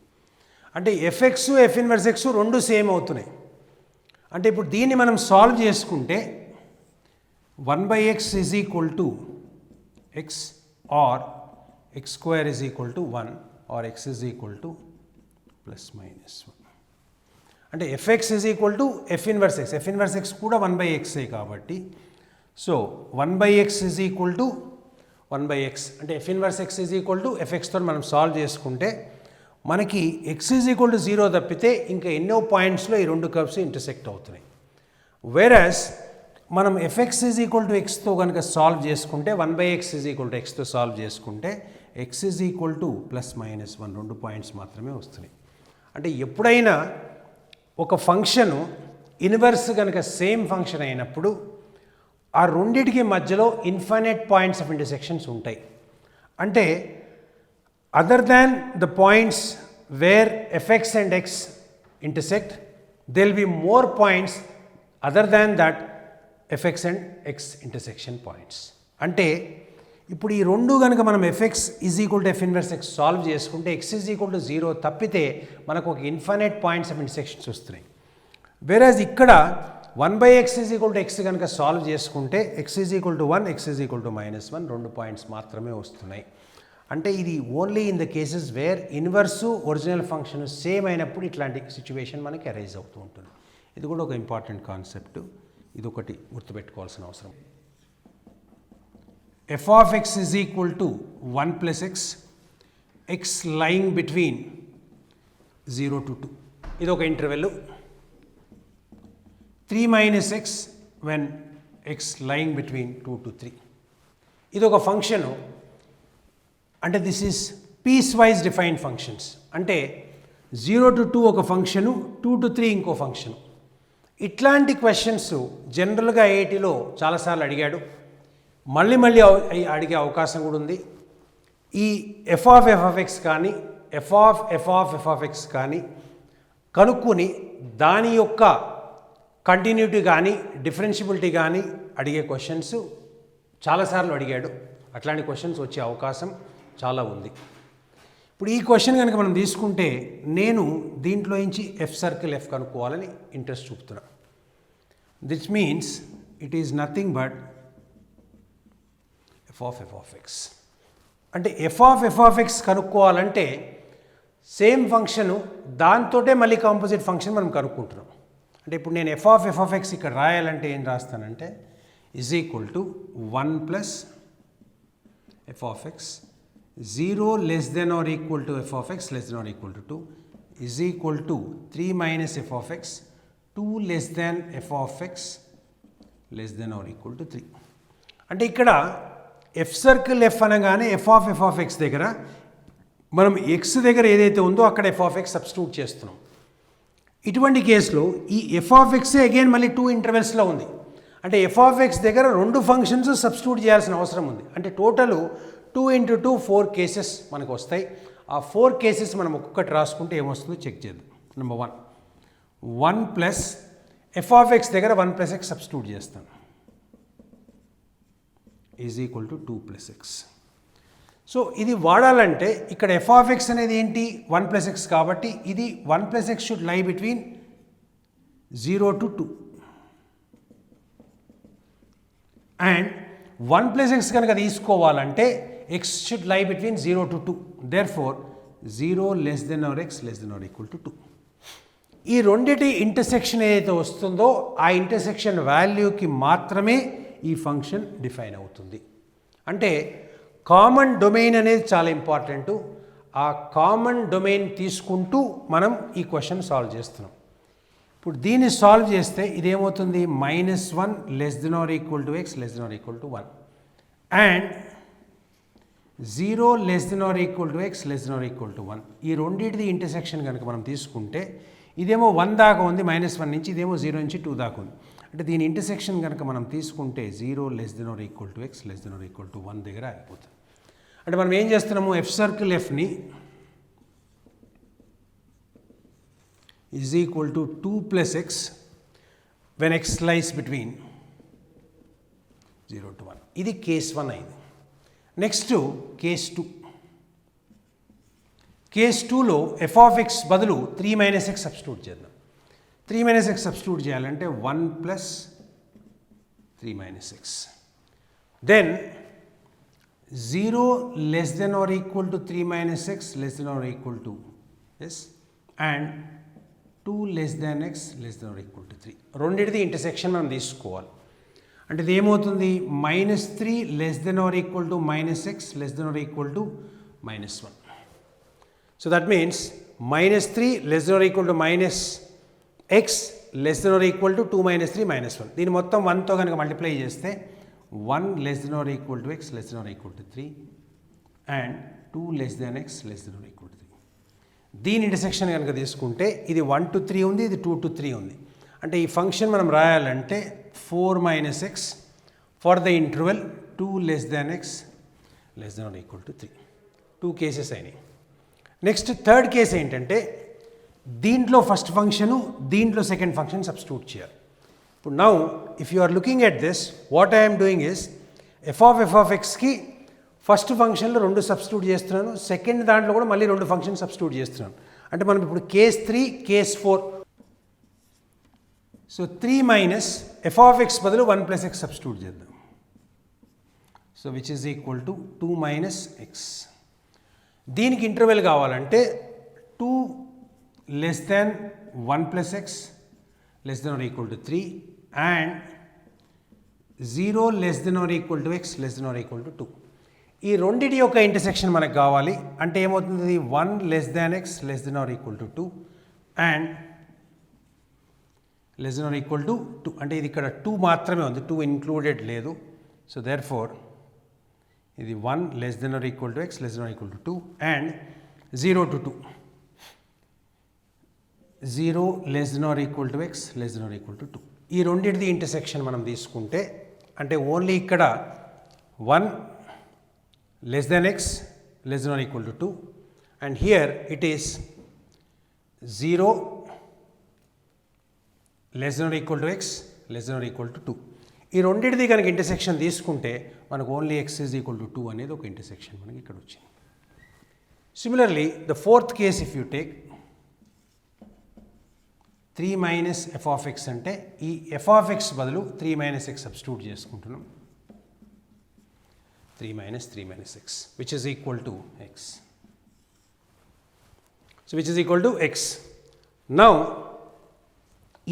అంటే fx f inverse x రెండు సేమ్ అవుతున్నాయి. అంటే ఇప్పుడు దీన్ని మనం సాల్వ్ చేసుకుంటే 1 by x is equal to x or x square is equal to 1 or x is equal to plus minus 1. అంటే fx is equal to f inverse x, f inverse x కూడా 1 by x కాబట్టి so 1 by x is equal to 1 by x అంటే f inverse x is equal to fx తో మనం solve చేసుకుంటే మనకి x is equal to 0 తప్పితే ఇంకా ఎన్నో పాయింట్స్లో ఈ రెండు కర్వ్స్ ఇంటర్సెక్ట్ అవుతున్నాయి. వేరస్ మనం fx is equal to x తో కనుక సాల్వ్ చేసుకుంటే 1 by x is equal to x తో సాల్వ్ చేసుకుంటే x is equal to plus minus 1 రెండు పాయింట్స్ మాత్రమే వస్తున్నాయి. అంటే ఎప్పుడైనా ఒక ఫంక్షను ఇన్వర్స్ కనుక సేమ్ ఫంక్షన్ అయినప్పుడు ఆ రెండిటికి మధ్యలో ఇన్ఫైనైట్ పాయింట్స్ ఆఫ్ ఇంటర్సెక్షన్స్ ఉంటాయి. అంటే other than the points where fx and x intersect, there will be more points other than that fx and x intersection points. అంటే ఇప్పుడు ఈ రెండు కనుక మనం fx is equal to f inverse x solve చేసుకుంటే x is equal to 0 తప్పితే మనకు ఒక ఇన్ఫైనైట్ పాయింట్స్ ఆఫ్ ఇంటర్సెక్షన్స్ వస్తున్నాయి. వేరేజ్ ఇక్కడ 1 by x is equal to x కనుక సాల్వ్ చేసుకుంటే x is equal to 1, x is equal to minus 1 రెండు points మాత్రమే వస్తున్నాయి. అంటే ఇది only in the cases where inverse original function same అయినప్పుడు ఇట్లాంటి సిచ్యువేషన్ మనకి అరైజ్ అవుతూ ఉంటుంది. ఇది కూడా ఒక ఇంపార్టెంట్ కాన్సెప్ట్, ఇది ఒకటి గుర్తుపెట్టుకోవాల్సిన అవసరం. f of x is equal to 1 plus x, x lying between 0 to 2 ఇది ఒక interval. 3 minus x when x lying between 2 to 3 ఇది ఒక ఫంక్షను. అంటే this is piecewise defined functions. అంటే 0 to 2 ఒక ఫంక్షను, 2 to 3 ఇంకో ఫంక్షను. ఇట్లాంటి questions జనరల్గా ఐఐటీలో చాలాసార్లు అడిగాడు, మళ్ళీ అడిగే అవకాశం కూడా ఉంది. ఈ f of x కానీ f of x కానీ కనుక్కొని దాని యొక్క కంటిన్యూటీ కానీ డిఫరెన్షియబిలిటీ కానీ అడిగే క్వశ్చన్స్ చాలాసార్లు అడిగాడు. అట్లాంటి క్వశ్చన్స్ వచ్చే అవకాశం చాలా ఉంది. ఇప్పుడు ఈ క్వశ్చన్ కనుక మనం తీసుకుంటే నేను దీంట్లో నుంచి ఎఫ్ సర్కిల్ ఎఫ్ కనుక్కోవాలని ఇంట్రెస్ట్ చూపుతున్నా. This means it is nothing but f of x. అంటే ఎఫ్ ఆఫ్ ఎక్స్ కనుక్కోవాలంటే సేమ్ ఫంక్షను దాంతోటే మళ్ళీ కాంపోజిట్ ఫంక్షన్ మనం కనుక్కుంటున్నాం. అంటే ఇప్పుడు నేను ఎఫ్ ఆఫ్ ఎక్స్ ఇక్కడ రాయాలంటే ఏం రాస్తానంటే ఈజ్ ఈక్వల్ టు 1 ప్లస్ f of x 0 less than or equal to f of x less than or equal to 2 is equal to 3 minus f of x 2 less than f of x less than or equal to 3. అంటే ఇక్కడ F circle F అనగానే F of X దగ్గర మనం X దగ్గర ఏదైతే ఉందో అక్కడ F of X substitute చేస్తున్నాం. ఇటువంటి కేసులో ఈ ఎఫ్ ఆఫ్ ఎక్సే అగైన్ మళ్ళీ 2 ఇంటర్వెల్స్లో ఉంది. అంటే ఎఫ్ ఆఫ్ ఎక్స్ దగ్గర 2 ఫంక్షన్స్ సబ్స్టిట్యూట్ చేయాల్సిన అవసరం ఉంది. అంటే టోటల్ 2 × 2 4 కేసెస్ మనకు వస్తాయి. ఆ 4 కేసెస్ మనం ఒక్కొక్కటి రాసుకుంటే ఏమొస్తుందో చెక్ చేద్దాం. Number 1 plus F of X దగ్గర 1 + x సబ్స్టిట్యూట్ చేస్తాను is equal to 2 + x. So ఇది వాడాలంటే ఇక్కడ ఎఫ్ ఆఫ్ ఎక్స్ అనేది ఏంటి 1 + x కాబట్టి ఇది 1 + x షుడ్ లై బిట్వీన్ 0 to 2 అండ్ 1 + x కనుక తీసుకోవాలంటే x షుడ్ లై between 0 to 2. Therefore 0 less than or x less than or equal to 2. ఈ రెండిటి ఇంటర్సెక్షన్ ఏదైతే వస్తుందో ఆ ఇంటర్సెక్షన్ వాల్యూకి మాత్రమే ఈ ఫంక్షన్ డిఫైన్ అవుతుంది. అంటే కామన్ డొమైన్ అనేది చాలా ఇంపార్టెంట్. ఆ కామన్ డొమైన్ తీసుకుంటూ మనం ఈ క్వశ్చన్ సాల్వ్ చేస్తున్నాం. ఇప్పుడు దీన్ని సాల్వ్ చేస్తే ఇదేమవుతుంది -1 less than or equal to x less than or equal to 1 and 0 less than or equal to x less than or equal to 1. ఈ రెండింటిది ఇంటర్సెక్షన్ కనుక మనం తీసుకుంటే ఇదేమో 1 దాకా ఉంది -1 నుంచి, ఇదేమో 0 నుంచి 2 దాకా ఉంది. అంటే దీని ఇంటర్సెక్షన్ కనుక మనం తీసుకుంటే 0 less than or equal to x less than or equal to 1 దగ్గర అయిపోతుంది. అంటే మనం ఏం చేస్తున్నాము ఎఫ్ సర్కిల్ ఎఫ్ని is equal to 2 + x when x lies between 0 to 1. ఇది కేస్ 1 అయింది. Next case 2. కేస్ 2లో ఎఫ్ ఆఫ్ ఎక్స్ బదులు 3 - x సబ్స్టిట్యూట్ చేద్దాం. 3 - x సబ్స్టిట్యూట్ చేయాలంటే 1 + 3 - x. Then 0 less than or equal to 3 - x less than or equal to yes and 2 less than x less than or equal to 3. రెండింటిది intersection మనం తీసుకోవాలి. అంటే ఇది ఏమవుతుంది -3 less than or equal to -x less than or equal to -1. So that means -3 less than or equal to -x less than or equal to 2 - 3 -1. దీన్ని మొత్తం 1తో కనుక multiply చేస్తే 1 less than or equal to x less than or equal to 3 and 2 less than x less than or equal to 3. దీని intersection కనుక తీసుకుంటే ఇది 1 to 3 ఉంది, ఇది 2 to 3 ఉంది. అంటే ఈ ఫంక్షన్ మనం రాయాలంటే 4 - x for the interval 2 less than x less than or equal to 3. 2 cases అయినాయి. నెక్స్ట్ థర్డ్ కేస్ ఏంటంటే దీంట్లో ఫస్ట్ ఫంక్షను, దీంట్లో సెకండ్ ఫంక్షన్ సబ్స్టిట్యూట్ చేయాలి. ఇప్పుడు now if you are looking at this what I'm doing is f of ఎక్స్కి first ఫంక్షన్లో 2 substitute చేస్తున్నాను, second దాంట్లో కూడా మళ్ళీ 2 ఫంక్షన్ సబ్స్టిట్యూట్ చేస్తున్నాను. అంటే మనం ఇప్పుడు case 3 case 4. So 3 - F of X బదులు 1 + x సబ్స్టిట్యూట్ చేద్దాం. So which is equal to 2 - x. దీనికి ఇంటర్వెల్ కావాలంటే 2 less than 1 + x less than or equal to 3 and 0 less than or equal to x less than or equal to 2. ఈ రెండింటి యొక్క intersection మనకు కావాలి. అంటే ఏమవుతుంది 1 less than x less than or equal to 2 and less than or equal to 2. అంటే ఇది ఇక్కడ 2 మాత్రమే ఉంది, 2 ఇంక్లూడెడ్ లేదు. సో దేర్ ఫోర్ ఇది 1 less than or equal to x less than or equal to 2 and 0 to 2. 0 less than or equal to x less than or equal to 2. ఈ రెండింటిది intersection మనం తీసుకుంటే అంటే ఓన్లీ ఇక్కడ 1 less than x less than or equal to 2 and here it is 0 less than or equal to x less than or equal to 2. ఈ రెండింటిది కనుక intersection తీసుకుంటే మనకు only x is equal to 2 అనేది ఒక ఇంటర్సెక్షన్ మనకి ఇక్కడ వచ్చింది. Similarly the fourth case if you take 3 - f of x అంటే ఈ ఎఫ్ ఆఫ్ ఎక్స్ బదులు 3 - x సబ్స్టిట్యూట్ చేసుకుంటున్నాం. 3 - x which is equal to x. So which is equal to x. Now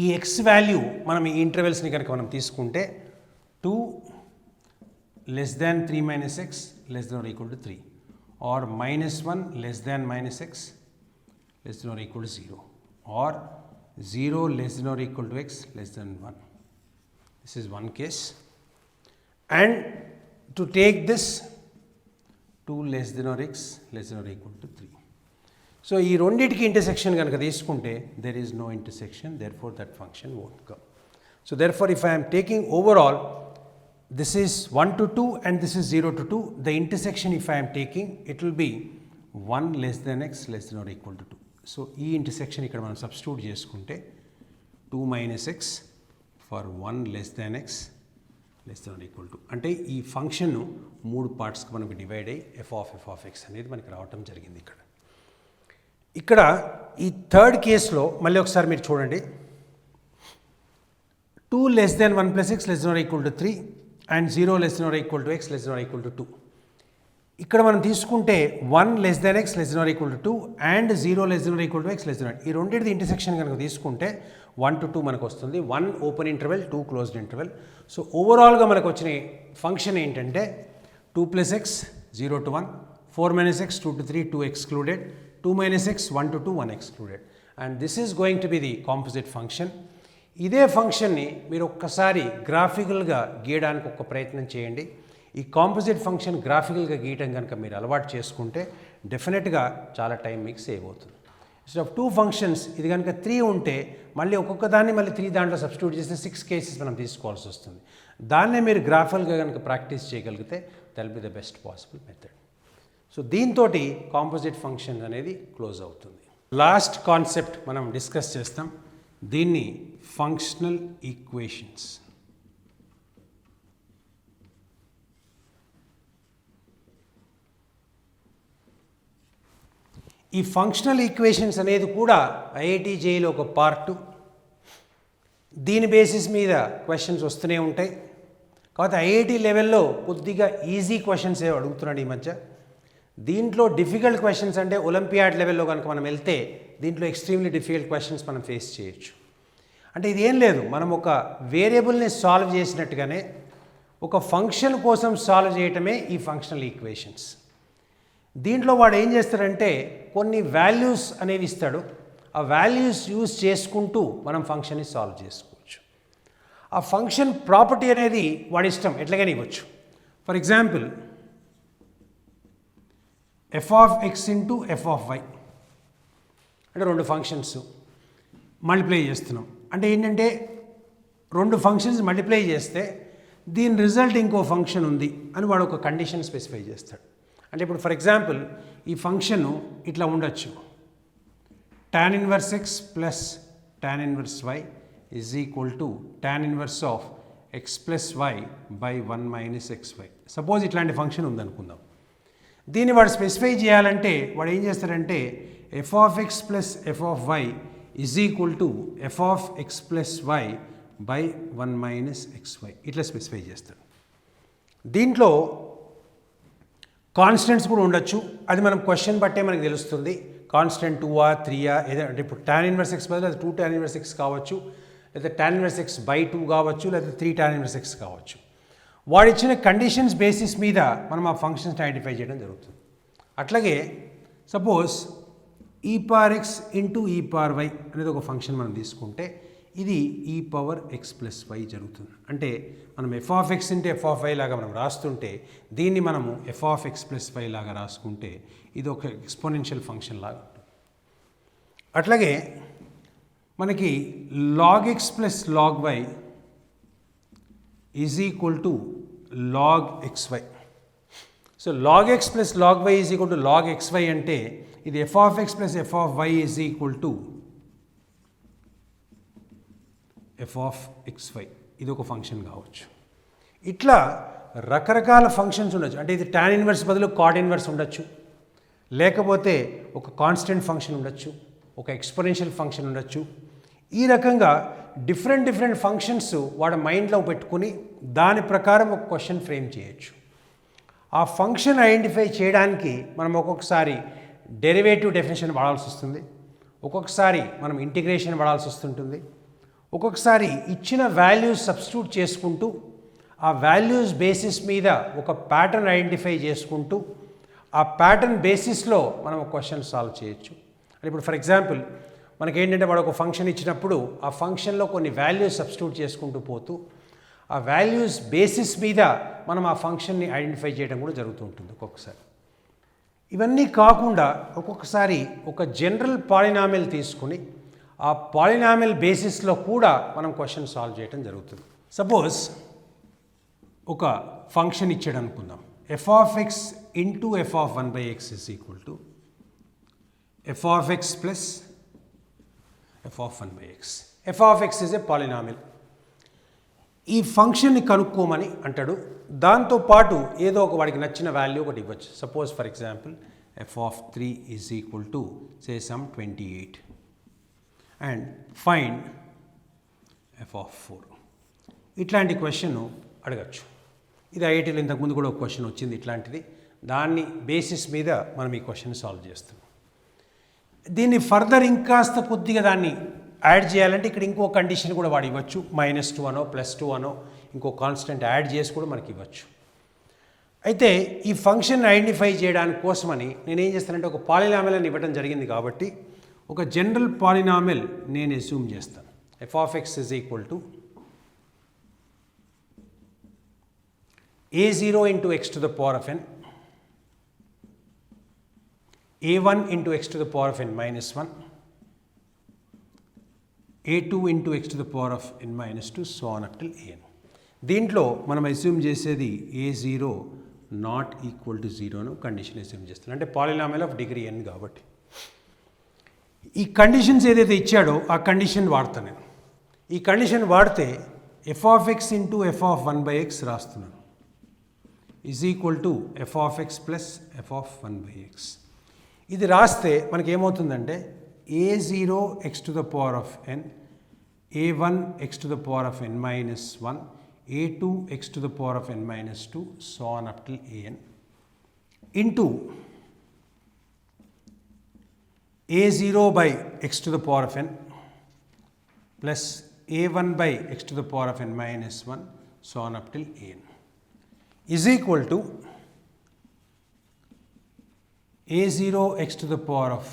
ఈ x వాల్యూ మనం ఈ ఇంటర్వెల్స్ని కనుక మనం తీసుకుంటే 2 less than 3 - x less than or equal to 3 or -1 less than -x less than or equal to 0 or 0 less than or equal to x less than 1. This is one case. And to take this 2 less than or x less than or equal to 3. So ఈ రెండింటికి intersection కనుక తీసుకుంటే there is no intersection, therefore that function won't come. So therefore if I am taking overall, this is 1 to 2 and this is 0 to 2, the intersection if I am taking, it will be 1 less than x less than or equal to 2. So ఈ intersection ఇక్కడ మనం substitute చేసుకుంటే 2 minus x for 1 less than x less than or equal to, అంటే ఈ function 3 పార్ట్స్కి మనకు divide అయ్యి f of x అనేది మనకి రావటం జరిగింది. ఇక్కడ ఈ థర్డ్ కేసులో మళ్ళీ ఒకసారి మీరు చూడండి, 2 less than 1 plus x less than or equal to 3 and 0 less than or equal to x less than or equal to 2. ఇక్కడ మనం తీసుకుంటే 1 less than x less than or equal to 2 and 0 less than or equal to x less than or, ఈ రెండింటిది intersection కనుక తీసుకుంటే 1 to 2 మనకు వస్తుంది, 1 open interval 2 closed interval. So ఓవరాల్గా మనకు వచ్చిన ఫంక్షన్ ఏంటంటే 2 plus x 0 to 1, 4 minus x 2 to 3 2 excluded, 2 minus x 1 to 2 1 excluded, and this is going to be the composite function. ఇదే ఫంక్షన్ని మీరు ఒక్కసారి గ్రాఫికల్గా గీయడానికి ఒక ప్రయత్నం చేయండి. ఈ కాంపోజిట్ ఫంక్షన్ గ్రాఫికల్గా గీయటం కనుక మీరు అలవాటు చేసుకుంటే డెఫినెట్గా చాలా టైం మీకు సేవ్ అవుతుంది. ఇన్స్టెడ్ ఆఫ్ 2 ఫంక్షన్స్ ఇది కనుక 3 ఉంటే మళ్ళీ ఒక్కొక్క దాన్ని మళ్ళీ 3 దాంట్లో సబ్స్టిట్యూట్ చేస్తే 6 కేసెస్ మనం తీసుకోవాల్సి వస్తుంది. దాన్నే మీరు గ్రాఫికల్గా కనుక ప్రాక్టీస్ చేయగలిగితే that will be the best possible method. So దీంతో కాంపోజిట్ ఫంక్షన్ అనేది క్లోజ్ అవుతుంది. లాస్ట్ కాన్సెప్ట్ మనం డిస్కస్ చేస్తాం, దీన్ని ఫంక్షనల్ ఈక్వేషన్స్. ఈ ఫంక్షనల్ ఈక్వేషన్స్ అనేది కూడా ఐఐటి జేఈలో ఒక పార్టు. దీని బేసిస్ మీద క్వశ్చన్స్ వస్తూనే ఉంటాయి. కాకపోతే ఐఐటి లెవెల్లో కొద్దిగా ఈజీ క్వశ్చన్స్ అడుగుతున్నాడు ఈ మధ్య. దీంట్లో డిఫికల్ట్ క్వశ్చన్స్ అంటే ఒలింపియాడ్ లెవెల్లో కనుక మనం వెళ్తే దీంట్లో ఎక్స్ట్రీమ్లీ డిఫికల్ట్ క్వశ్చన్స్ మనం ఫేస్ చేయొచ్చు. అంటే ఇదేం లేదు, మనం ఒక వేరియబుల్ని సాల్వ్ చేసినట్టుగానే ఒక ఫంక్షన్ కోసం సాల్వ్ చేయటమే ఈ ఫంక్షనల్ ఈక్వేషన్స్. దీంట్లో వాడు ఏం చేస్తాడంటే కొన్ని వాల్యూస్ అనేవి ఇస్తాడు, ఆ వాల్యూస్ యూజ్ చేసుకుంటూ మనం ఫంక్షన్ని సాల్వ్ చేసుకోవచ్చు. ఆ ఫంక్షన్ ప్రాపర్టీ అనేది వాడి ఇష్టం ఎట్లాగైనా ఇవ్వచ్చు. For example f of x into f of y అంటే 2 ఫంక్షన్స్ మల్టిప్లై చేస్తున్నాం. అంటే ఏంటంటే 2 ఫంక్షన్స్ మల్టిప్లై చేస్తే దీని రిజల్ట్ ఇంకో ఫంక్షన్ ఉంది అని వాడు ఒక కండిషన్ స్పెసిఫై చేస్తాడు. అంటే ఇప్పుడు ఫర్ ఎగ్జాంపుల్ ఈ ఫంక్షన్ ఇట్లా ఉండొచ్చు, tan inverse x plus tan inverse y is equal to tan inverse of x plus y by 1 minus xy. Suppose ఇట్లాంటి ఫంక్షన్ ఉందనుకుందాం. దీన్ని వాడు స్పెసిఫై చేయాలంటే వాడు ఏం చేస్తాడంటే f of x plus f of y is equal to f of x plus y by 1 minus xy ఇట్లా specify చేస్తాడు. దీంట్లో కాన్స్టెంట్స్ కూడా ఉండొచ్చు, అది మనం క్వశ్చన్ బట్టే మనకు తెలుస్తుంది. కాన్స్టెంట్ 2 3 ఏదంటే ఇప్పుడు tan ఇన్వర్స్ x బదులు అది 2 tan ఇన్వర్స్ x కావచ్చు, లేదా tan ఇన్వర్స్ x బై 2 కావచ్చు, లేదా 3 tan ఇన్వర్స్ x కావచ్చు. వాడిచ్చిన కండిషన్స్ బేసిస్ మీద మనం ఆ ఫంక్షన్స్ ఐడెంటిఫై చేయడం జరుగుతుంది. అట్లాగే suppose e power x into e power y అనేది ఒక ఫంక్షన్ మనం తీసుకుంటే ఇది e power x plus y జరుగుతుంది. అంటే మనం f of x into f of y లాగా మనం రాస్తుంటే దీన్ని మనము f of x plus y లాగా రాసుకుంటే ఇది ఒక ఎక్స్పోనెన్షియల్ ఫంక్షన్ లాగా ఉంటుంది. అట్లాగే మనకి log x plus log y is equal to log xy. So log x plus log y is equal to log xy అంటే ఇది f of x plus f of y is equal to f of xy. ఇది ఒక function కావచ్చు. ఇట్లా రకరకాల functions ఉండొచ్చు. అంటే ఇది tan ఇన్వర్స్ బదులు cot ఇన్వర్స్ ఉండొచ్చు, లేకపోతే ఒక కాన్స్టెంట్ ఫంక్షన్ ఉండొచ్చు, ఒక ఎక్స్పోనెన్షియల్ ఫంక్షన్ ఉండొచ్చు. ఈ రకంగా డిఫరెంట్ ఫంక్షన్స్ వాడు మైండ్లో పెట్టుకుని దాని ప్రకారం ఒక క్వశ్చన్ ఫ్రేమ్ చేయొచ్చు. ఆ ఫంక్షన్ ఐడెంటిఫై చేయడానికి మనం ఒక్కొక్కసారి డెరివేటివ్ డెఫినేషన్ వాడాల్సి వస్తుంది, ఒక్కొక్కసారి మనం ఇంటిగ్రేషన్ వాడాల్సి వస్తుంటుంది, ఒక్కొక్కసారి ఇచ్చిన వాల్యూస్ సబ్స్టిట్యూట్ చేసుకుంటూ ఆ వాల్యూస్ బేసిస్ మీద ఒక ప్యాటర్న్ ఐడెంటిఫై చేసుకుంటూ ఆ ప్యాటర్న్ బేసిస్లో మనం ఒక క్వశ్చన్ సాల్వ్ చేయొచ్చు. ఇప్పుడు ఫర్ ఎగ్జాంపుల్ మనకేంటంటే వాడు ఒక ఫంక్షన్ ఇచ్చినప్పుడు ఆ ఫంక్షన్లో కొన్ని వాల్యూస్ సబ్స్టిట్యూట్ చేసుకుంటూ పోతూ ఆ వాల్యూస్ బేసిస్ మీద మనం ఆ ఫంక్షన్ని ఐడెంటిఫై చేయడం కూడా జరుగుతూ ఉంటుంది ఒక్కొక్కసారి. ఇవన్నీ కాకుండా ఒక్కొక్కసారి ఒక జనరల్ పాలినామియల్ తీసుకుని ఆ పాలినామియల్ బేసిస్లో కూడా మనం క్వశ్చన్ సాల్వ్ చేయడం జరుగుతుంది. సపోజ్ ఒక ఫంక్షన్ ఇచ్చాడు అనుకుందాం, F of X into F of 1/x is equal to f of X plus F of 1/x. F of X is a polynomial. ఈ ఫంక్షన్ని కనుక్కోమని అంటాడు. దాంతోపాటు ఏదో ఒక వాడికి నచ్చిన వాల్యూ ఒకటి ఇవ్వచ్చు. Suppose for example F of 3 is equal to say some 28 and find F of 4. ఇట్లాంటి క్వశ్చన్ అడగచ్చు. ఇది ఐఐటీలో ఇంతకుముందు కూడా ఒక క్వశ్చన్ వచ్చింది ఇట్లాంటిది. దాన్ని బేసిస్ మీద మనం ఈ క్వశ్చన్ సాల్వ్ చేస్తున్నాం. దీన్ని ఫర్దర్ ఇంకాస్త కొద్దిగా దాన్ని యాడ్ చేయాలంటే ఇక్కడ ఇంకో కండిషన్ కూడా వాడు ఇవ్వచ్చు. -2 అనో +2 అనో ఇంకో కాన్స్టెంట్ యాడ్ చేసి కూడా మనకి ఇవ్వచ్చు. అయితే ఈ ఫంక్షన్ ఐడెంటిఫై చేయడానికి కోసమని నేనేం చేస్తానంటే ఒక పాలినామియల్ అని ఇవ్వడం జరిగింది కాబట్టి ఒక జనరల్ పాలినామియల్ నేను అస్యూమ్ చేస్తాను. F of X is equal to a0 into x to the power of n, a1 into x to the power of n minus 1, a2 into x to the power of n minus 2, so on up till an. దీంట్లో మనం assume చేసేది a0 not equal to 0 condition assume చేస్తాను. అంటే polynomial of degree n కాబట్టి ఈ conditions ఏదైతే ఇచ్చాడో ఆ కండిషన్ వాడతాను నేను. ఈ కండిషన్ వాడితే F of X into F of 1/x రాస్తున్నాను is equal to f of X plus F of 1/x. ఇది రాస్తే మనకి ఏమవుతుందంటే a0 x to the power of n, a1 x to the power of n minus 1, a2 x to the power of n minus 2, so on up till an, into a0 by x to the power of n plus a1 by x to the power of n minus 1, so on up till an, is equal to a0 x to the power of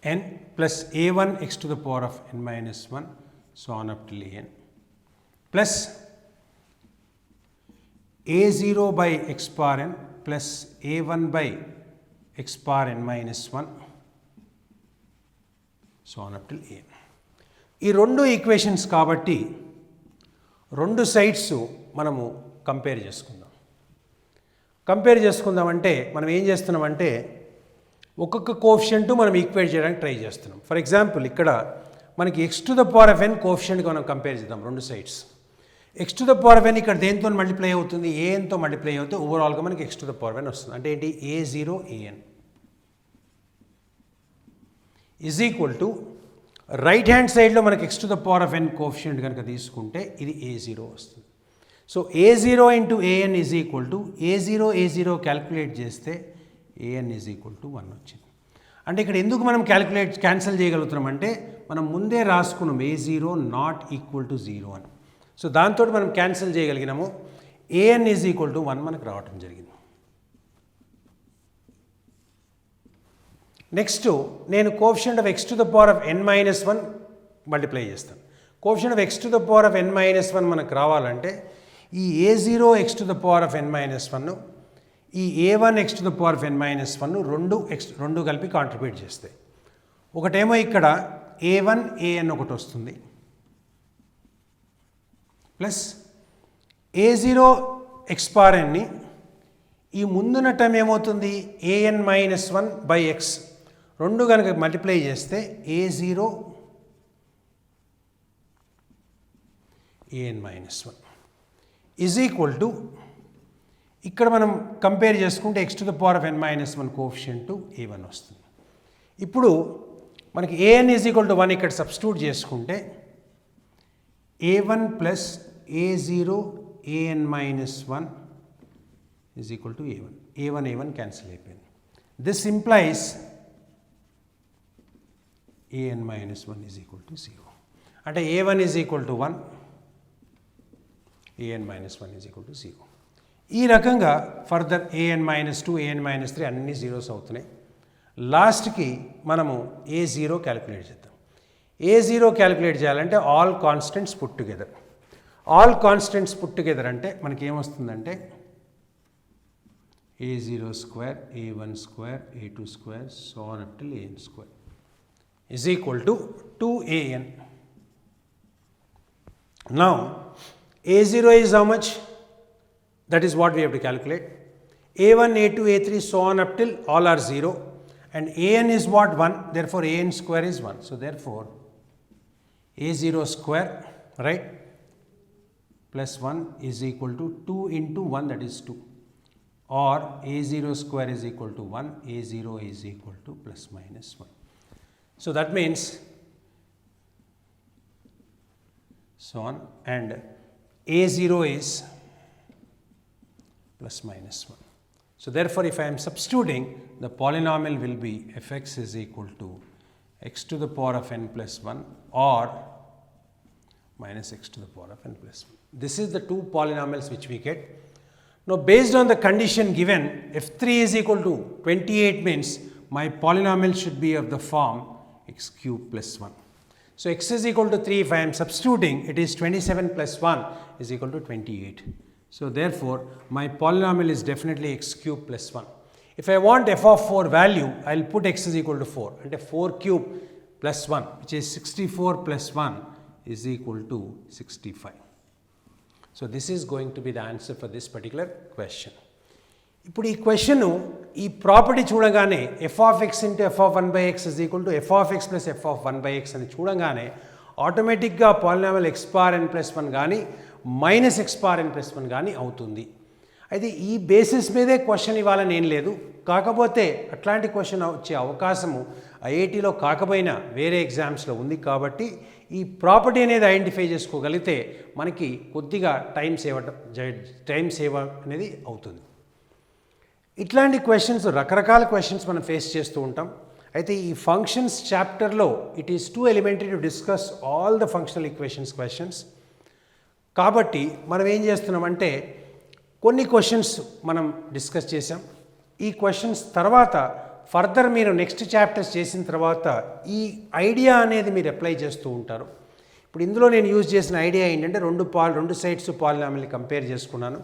n plus a1 x to the power of n minus 1, so on up till an, plus a0 by x power n plus a1 by x power n minus 1, so on up till an. ఈ రెండు equations కాబట్టి రెండు sides మనము compare చేసుకుందామంటే మనం ఏం చేస్తున్నామంటే ఒక్కొక్క coefficient మనం ఈక్వేట్ చేయడానికి ట్రై చేస్తున్నాం. ఫర్ ఎగ్జాంపుల్ ఇక్కడ మనకి x to the power of n కోఎఫిషియంట్గా మనం కంపేర్ చేద్దాం రెండు sides. x to the power of n ఇక్కడ దేంతో మల్టిప్లై అవుతుంది, anతో మల్టిప్లై అవుతే ఓవరాల్గా మనకి x to the power of n వస్తుంది. అంటే ఏంటి, a0 an is equal to right hand సైడ్లో మనకి x to the power of n coefficient కనుక తీసుకుంటే ఇది a0 వస్తుంది. So a0 into an is equal to a0 calculate చేస్తే an ఈజ్ ఈక్వల్ టు 1 వచ్చింది. అంటే ఇక్కడ ఎందుకు మనం క్యాన్సిల్ చేయగలుగుతున్నాం అంటే మనం ముందే రాసుకున్నాం a0 నాట్ ఈక్వల్ టు 0 అని. సో దాంతో మనం క్యాన్సిల్ చేయగలిగినాము. an ఈజ్ ఈక్వల్ టు 1 మనకు రావటం జరిగింది. నెక్స్ట్ నేను coefficient of x to the power of n minus 1 multiply చేస్తాను. Coefficient of x to the power of n minus 1 మనకు రావాలంటే ఈ a0 x to the power of n minus 1 ఈ a1 x to the power of n minus 1 రెండు కలిపి contribute చేస్తాయి. ఒకటేమో ఇక్కడ a1 an ఒకటి వస్తుంది ప్లస్ a0 x power nని ఈ ముందున్న టర్మ్ ఏమవుతుంది an minus 1 by x రెండు కనుక మల్టిప్లై చేస్తే a0 an minus 1 is equal to ఇక్కడ మనం కంపేర్ చేసుకుంటే x to the power of n minus 1 coefficient a1 వస్తుంది. ఇప్పుడు మనకి an ఈజ్ ఈక్వల్ టు 1 ఇక్కడ సబ్స్టిట్యూట్ చేసుకుంటే a1 ప్లస్ a0 an minus 1 is equal to a1 cancel అయిపోయింది. This implies an minus 1 is equal to 0. అంటే a1 is equal to 1, an minus 1 is equal to 0. ఈ రకంగా further an minus 2 an minus 3 అన్ని zeros అవుతున్నాయి. లాస్ట్కి మనము a0 calculate చేద్దాం. a0 calculate చేయాలంటే all constants put together. All constants put together అంటే మనకి ఏమొస్తుందంటే a0 square, a1 square, a2 square, so on up till an square is equal to 2an. Now a0 is how much? That is what we have to calculate. a1, a2, a3, so on up till all are 0, and an is what? 1, therefore an square is 1. So therefore a0 square, right, plus 1 is equal to 2 into 1, that is 2, or a0 square is equal to 1, a0 is equal to plus minus 1. So that means so on, and a0 is plus minus 1. So therefore if I am substituting, the polynomial will be fx is equal to x to the power of n plus 1 or minus x to the power of n plus 1. This is the two polynomials which we get. Now based on the condition given, if 3 is equal to 28 means my polynomial should be of the form x cube plus 1. So x is equal to 3, if I am substituting, it is 27 plus 1 is equal to 28. So therefore my polynomial is definitely x cube plus 1. If I want f of 4 value, I will put x is equal to 4, and 4 cube plus 1, which is 64 plus 1 is equal to 65. So this is going to be the answer for this particular question. ఇప్పుడు ఈ question ఈ property చూడగానే F of X into F of 1 by X is equal to f of X plus F of 1 by X అని చూడగానే ఆటోమేటిక్గా polynomial X power ఎన్ plus 1 కానీ minus X power ఎన్ plus 1 కానీ అవుతుంది. అయితే ఈ బేసిస్ మీదే క్వశ్చన్ ఇవ్వాలని ఏం లేదు, కాకపోతే అట్లాంటి క్వశ్చన్ వచ్చే అవకాశము ఐఐటీలో కాకపోయినా వేరే ఎగ్జామ్స్లో ఉంది. కాబట్టి ఈ ప్రాపర్టీ అనేది ఐడెంటిఫై చేసుకోగలిగితే మనకి కొద్దిగా టైం సేవ్ అనేది అవుతుంది. ఇట్లాంటి క్వశ్చన్స్, రకరకాల క్వశ్చన్స్ మనం ఫేస్ చేస్తూ ఉంటాం. అయితే ఈ ఫంక్షన్స్ చాప్టర్లో it is two elementary to discuss all the functional equations questions. కాబట్టి మనం ఏం చేస్తున్నామంటే కొన్ని క్వశ్చన్స్ మనం డిస్కస్ చేసాం. ఈ క్వశ్చన్స్ తర్వాత ఫర్దర్ మీరు నెక్స్ట్ చాప్టర్స్ చేసిన తర్వాత ఈ ఐడియా అనేది మీరు అప్లై చేస్తూ ఉంటారు. ఇప్పుడు ఇందులో నేను యూజ్ చేసిన ఐడియా ఏంటంటే రెండు సైడ్స్ పాలినామియల్ని కంపేర్ చేసుకున్నాను,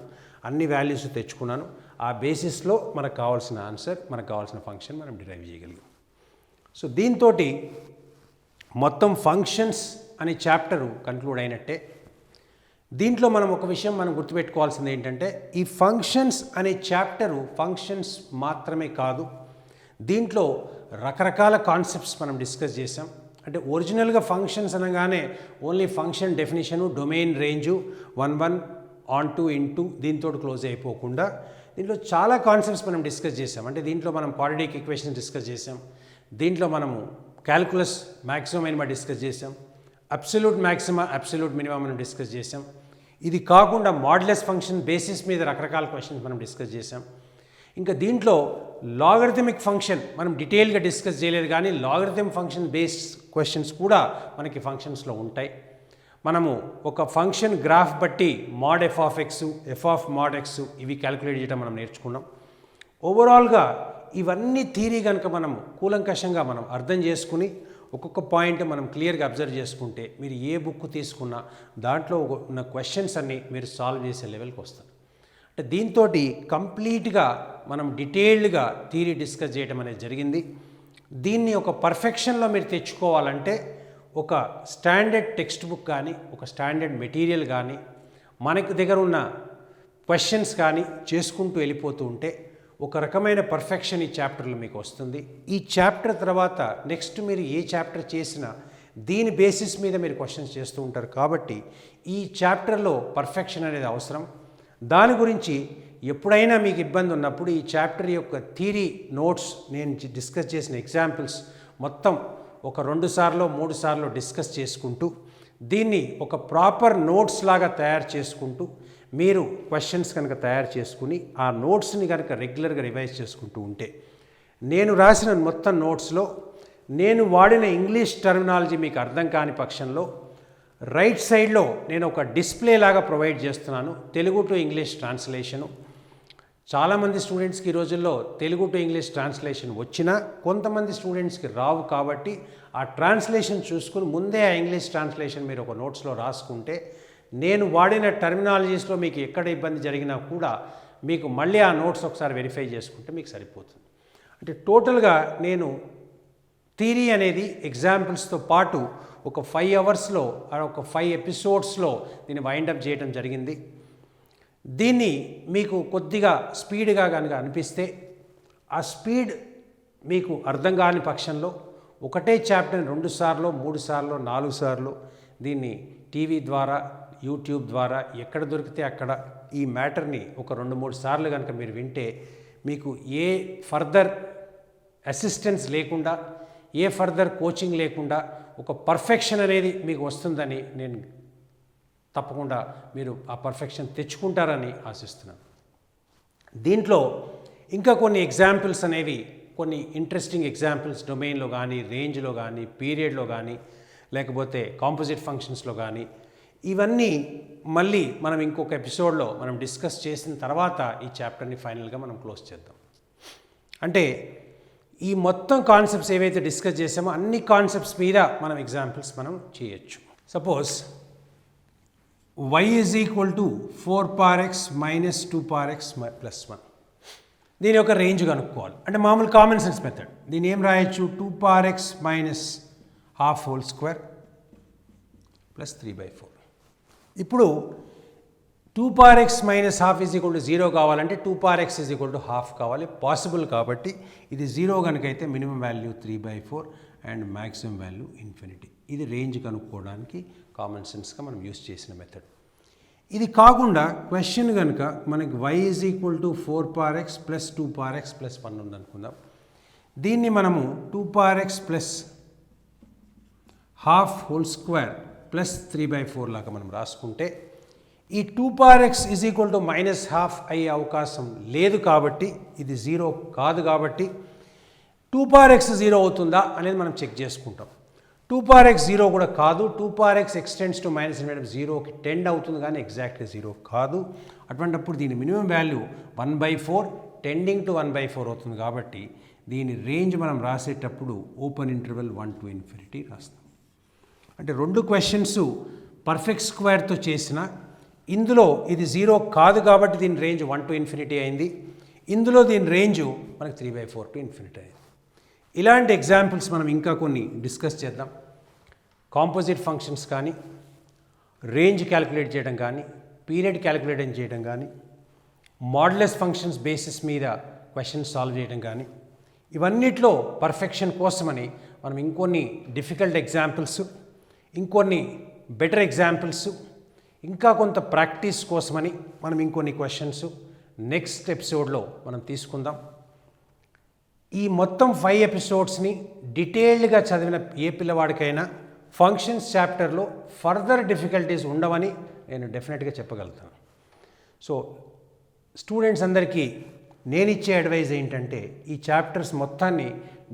అన్ని వాల్యూస్ తెచ్చుకున్నాను. ఆ బేసిస్లో మనకు కావాల్సిన ఆన్సర్, మనకు కావాల్సిన ఫంక్షన్ మనం డిరైవ్ చేయగలిగాం. సో దీంతో మొత్తం ఫంక్షన్స్ అనే చాప్టరు కంక్లూడ్ అయినట్టే. దీంట్లో మనం ఒక విషయం మనం గుర్తుపెట్టుకోవాల్సింది ఏంటంటే ఈ ఫంక్షన్స్ అనే చాప్టరు ఫంక్షన్స్ మాత్రమే కాదు, దీంట్లో రకరకాల కాన్సెప్ట్స్ మనం డిస్కస్ చేసాం. అంటే ఒరిజినల్గా ఫంక్షన్స్ అనగానే only function definition, domain range, 1 on 2 into దీంతో క్లోజ్ అయిపోకుండా దీంట్లో చాలా కాన్సెప్ట్స్ మనం డిస్కస్ చేసాం. అంటే దీంట్లో మనం క్వాడ్రాటిక్ ఈక్వేషన్ డిస్కస్ చేసాం, దీంట్లో మనము క్యాల్కులస్ మ్యాక్సిమం మినిమా డిస్కస్ చేసాం, అబ్సల్యూట్ మ్యాక్సిమా అబ్సల్యూట్ మినిమా మనం డిస్కస్ చేసాం. ఇది కాకుండా మాడ్యులస్ ఫంక్షన్ బేసిస్ మీద రకరకాల క్వశ్చన్స్ మనం డిస్కస్ చేసాం. ఇంకా దీంట్లో లాగరిథమిక్ ఫంక్షన్ మనం డీటెయిల్గా డిస్కస్ చేయలేదు, కానీ లాగరిథమ్ ఫంక్షన్ బేస్డ్ క్వశ్చన్స్ కూడా మనకి ఫంక్షన్స్లో ఉంటాయి. మనము ఒక ఫంక్షన్ గ్రాఫ్ బట్టి mod f of x, f of mod x ఇవి క్యాలిక్యులేట్ చేయడం మనం నేర్చుకున్నాం. ఓవరాల్గా ఇవన్నీ థియరీ కనుక మనం కూలంకషంగా మనం అర్థం చేసుకుని ఒక్కొక్క పాయింట్ మనం క్లియర్గా అబ్జర్వ్ చేసుకుంటే మీరు ఏ బుక్ తీసుకున్నా దాంట్లో ఉన్న క్వశ్చన్స్ అన్నీ మీరు సాల్వ్ చేసే లెవెల్కి వస్తారు. అంటే దీంతో కంప్లీట్గా మనం డీటెయిల్డ్గా థియరీ డిస్కస్ చేయడం అనేది జరిగింది. దీన్ని ఒక పర్ఫెక్షన్లో మీరు తెచ్చుకోవాలంటే ఒక స్టాండర్డ్ టెక్స్ట్ బుక్ కానీ, ఒక స్టాండర్డ్ మెటీరియల్ కానీ, మనకు దగ్గర ఉన్న క్వశ్చన్స్ కానీ చేసుకుంటూ వెళ్ళిపోతూ ఉంటే ఒక రకమైన పర్ఫెక్షన్ ఈ చాప్టర్లో మీకు వస్తుంది. ఈ చాప్టర్ తర్వాత నెక్స్ట్ మీరు ఏ చాప్టర్ చేసినా దీని బేసిస్ మీద మీరు క్వశ్చన్స్ చేస్తూ ఉంటారు. కాబట్టి ఈ చాప్టర్లో పర్ఫెక్షన్ అనేది అవసరం. దాని గురించి ఎప్పుడైనా మీకు ఇబ్బంది ఉన్నప్పుడు ఈ చాప్టర్ యొక్క థియరీ నోట్స్ నేను డిస్కస్ చేసిన ఎగ్జాంపుల్స్ మొత్తం ఒక 2 సార్లు 3 సార్లు డిస్కస్ చేసుకుంటూ దీన్ని ఒక ప్రాపర్ నోట్స్ లాగా తయారు చేసుకుంటూ మీరు క్వశ్చన్స్ కనుక తయారు చేసుకుని ఆ నోట్స్ని కనుక రెగ్యులర్గా రివైజ్ చేసుకుంటూ ఉంటే నేను రాసిన మొత్తం నోట్స్లో నేను వాడిన ఇంగ్లీష్ టర్మినాలజీ మీకు అర్థం కాని పక్షంలో రైట్ సైడ్లో నేను ఒక డిస్ప్లే లాగా ప్రొవైడ్ చేస్తున్నాను, తెలుగు టు ఇంగ్లీష్ ట్రాన్స్లేషను. చాలామంది స్టూడెంట్స్కి ఈ రోజుల్లో తెలుగు టు ఇంగ్లీష్ ట్రాన్స్లేషన్ వచ్చినా కొంతమంది స్టూడెంట్స్కి రావు. కాబట్టి ఆ ట్రాన్స్లేషన్ చూసుకుని ముందే ఆ ఇంగ్లీష్ ట్రాన్స్లేషన్ మీరు ఒక నోట్స్లో రాసుకుంటే నేను వాడిన టర్మినాలజీస్లో మీకు ఎక్కడ ఇబ్బంది జరిగినా కూడా మీకు మళ్ళీ ఆ నోట్స్ ఒకసారి వెరిఫై చేసుకుంటే మీకు సరిపోతుంది. అంటే టోటల్గా నేను థియరీ అనేది ఎగ్జాంపుల్స్తో పాటు ఒక 5 అవర్స్లో ఒక 5 ఎపిసోడ్స్లో దీన్ని వైండప్ చేయడం జరిగింది. దీన్ని మీకు కొద్దిగా స్పీడ్గా కనుక అనిపిస్తే ఆ స్పీడ్ మీకు అర్థం కాని పక్షంలో ఒకటే చాప్టర్ని 2 సార్లు 3 సార్లు 4 సార్లు దీన్ని టీవీ ద్వారా యూట్యూబ్ ద్వారా ఎక్కడ దొరికితే అక్కడ ఈ మ్యాటర్ని ఒక 2-3 సార్లు కనుక మీరు వింటే మీకు ఏ ఫర్దర్ అసిస్టెన్స్ లేకుండా ఏ ఫర్దర్ కోచింగ్ లేకుండా ఒక పర్ఫెక్షన్ అనేది మీకు వస్తుందని నేను తప్పకుండా మీరు ఆ పర్ఫెక్షన్ తెచ్చుకుంటారని ఆశిస్తున్నాను. దీంట్లో ఇంకా కొన్ని ఎగ్జాంపుల్స్ అనేవి కొన్ని ఇంట్రెస్టింగ్ ఎగ్జాంపుల్స్ డొమైన్లో కానీ రేంజ్లో కానీ పీరియడ్లో కానీ లేకపోతే కాంపోజిట్ ఫంక్షన్స్లో కానీ ఇవన్నీ మళ్ళీ మనం ఇంకొక ఎపిసోడ్లో మనం డిస్కస్ చేసిన తర్వాత ఈ చాప్టర్ని ఫైనల్గా మనం క్లోజ్ చేద్దాం. అంటే ఈ మొత్తం కాన్సెప్ట్స్ ఏవైతే డిస్కస్ చేసామో అన్ని కాన్సెప్ట్స్ మీద మనం ఎగ్జాంపుల్స్ మనం చేయొచ్చు. Suppose y is equal to 4 power x minus 2 power x plus 1. దీని యొక్క రేంజ్ కనుక్కోవాలి. అంటే మామూలు కామన్ సెన్స్ మెథడ్. దీన్ని ఏం రాయొచ్చు, 2 power x minus half whole square plus 3/4. ఇప్పుడు 2 power x minus half is equal to 0 కావాలంటే 2 power x is equal to half కావాలి. పాసిబుల్ కాబట్టి ఇది 0 కనుకైతే minimum value 3/4 and maximum value infinity. ఇది రేంజ్ కనుక్కోవడానికి కామన్ సెన్స్గా మనం యూస్ చేసిన మెథడ్. ఇది కాకుండా క్వశ్చన్ కనుక మనకి y is equal to 4 power x plus 2 power x plus 1 ఉందనుకుందాం. దీన్ని మనము 2 power x plus half whole square plus 3/4 లాగా మనం రాసుకుంటే ఈ 2 power x is equal to -half అయ్యే అవకాశం లేదు కాబట్టి ఇది 0 కాదు కాబట్టి 2 power x 0 అవుతుందా అనేది మనం చెక్ చేసుకుంటాం. 2 power x 0 కూడా కాదు. 2 power x x tends to minus infinity 0కి టెండ్ అవుతుంది కానీ ఎగ్జాక్ట్లీ 0 కాదు. అటువంటిప్పుడు దీని మినిమం వాల్యూ 1/4 టెండింగ్ టు 1/4 అవుతుంది కాబట్టి దీని రేంజ్ మనం రాసేటప్పుడు ఓపెన్ ఇంటర్వెల్ 1 to infinity రాస్తాం. అంటే 2 క్వశ్చన్స్ పర్ఫెక్ట్ స్క్వేర్తో చేసిన ఇందులో ఇది 0 కాదు కాబట్టి దీని రేంజ్ 1 to infinity అయింది. ఇందులో దీని రేంజ్ మనకి 3/4 to infinity అయింది. ఇలాంటి ఎగ్జాంపుల్స్ మనం ఇంకా కొన్ని డిస్కస్ చేద్దాం. కాంపోజిట్ ఫంక్షన్స్ కానీ రేంజ్ క్యాలిక్యులేట్ చేయడం కానీ పీరియడ్ క్యాలిక్యులేట్ చేయడం కానీ మోడ్యులస్ ఫంక్షన్స్ బేసిస్ మీద క్వశ్చన్స్ సాల్వ్ చేయడం కానీ ఇవన్నిట్లో పర్ఫెక్షన్ కోసమని మనం ఇంకొన్ని డిఫికల్ట్ ఎగ్జాంపుల్స్ ఇంకొన్ని బెటర్ ఎగ్జాంపుల్స్ ఇంకా కొంత ప్రాక్టీస్ కోసమని మనం ఇంకొన్ని క్వశ్చన్స్ నెక్స్ట్ ఎపిసోడ్లో మనం తీసుకుందాం. ఈ మొత్తం 5 ఎపిసోడ్స్ని డీటెయిల్డ్గా చదివిన ఏ పిల్లవాడికైనా ఫంక్షన్స్ చాప్టర్లో ఫర్దర్ డిఫికల్టీస్ ఉండవని నేను డెఫినెట్గా చెప్పగలుగుతాను. సో స్టూడెంట్స్ అందరికీ నేను ఇచ్చే అడ్వైజ్ ఏంటంటే ఈ చాప్టర్స్ మొత్తాన్ని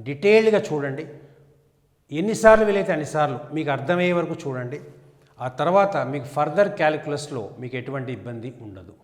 డీటెయిల్డ్గా చూడండి. ఎన్నిసార్లు వీలైతే అన్నిసార్లు మీకు అర్థమయ్యే వరకు చూడండి. ఆ తర్వాత మీకు ఫర్దర్ క్యాలిక్యులస్లో మీకు ఎటువంటి ఇబ్బంది ఉండదు.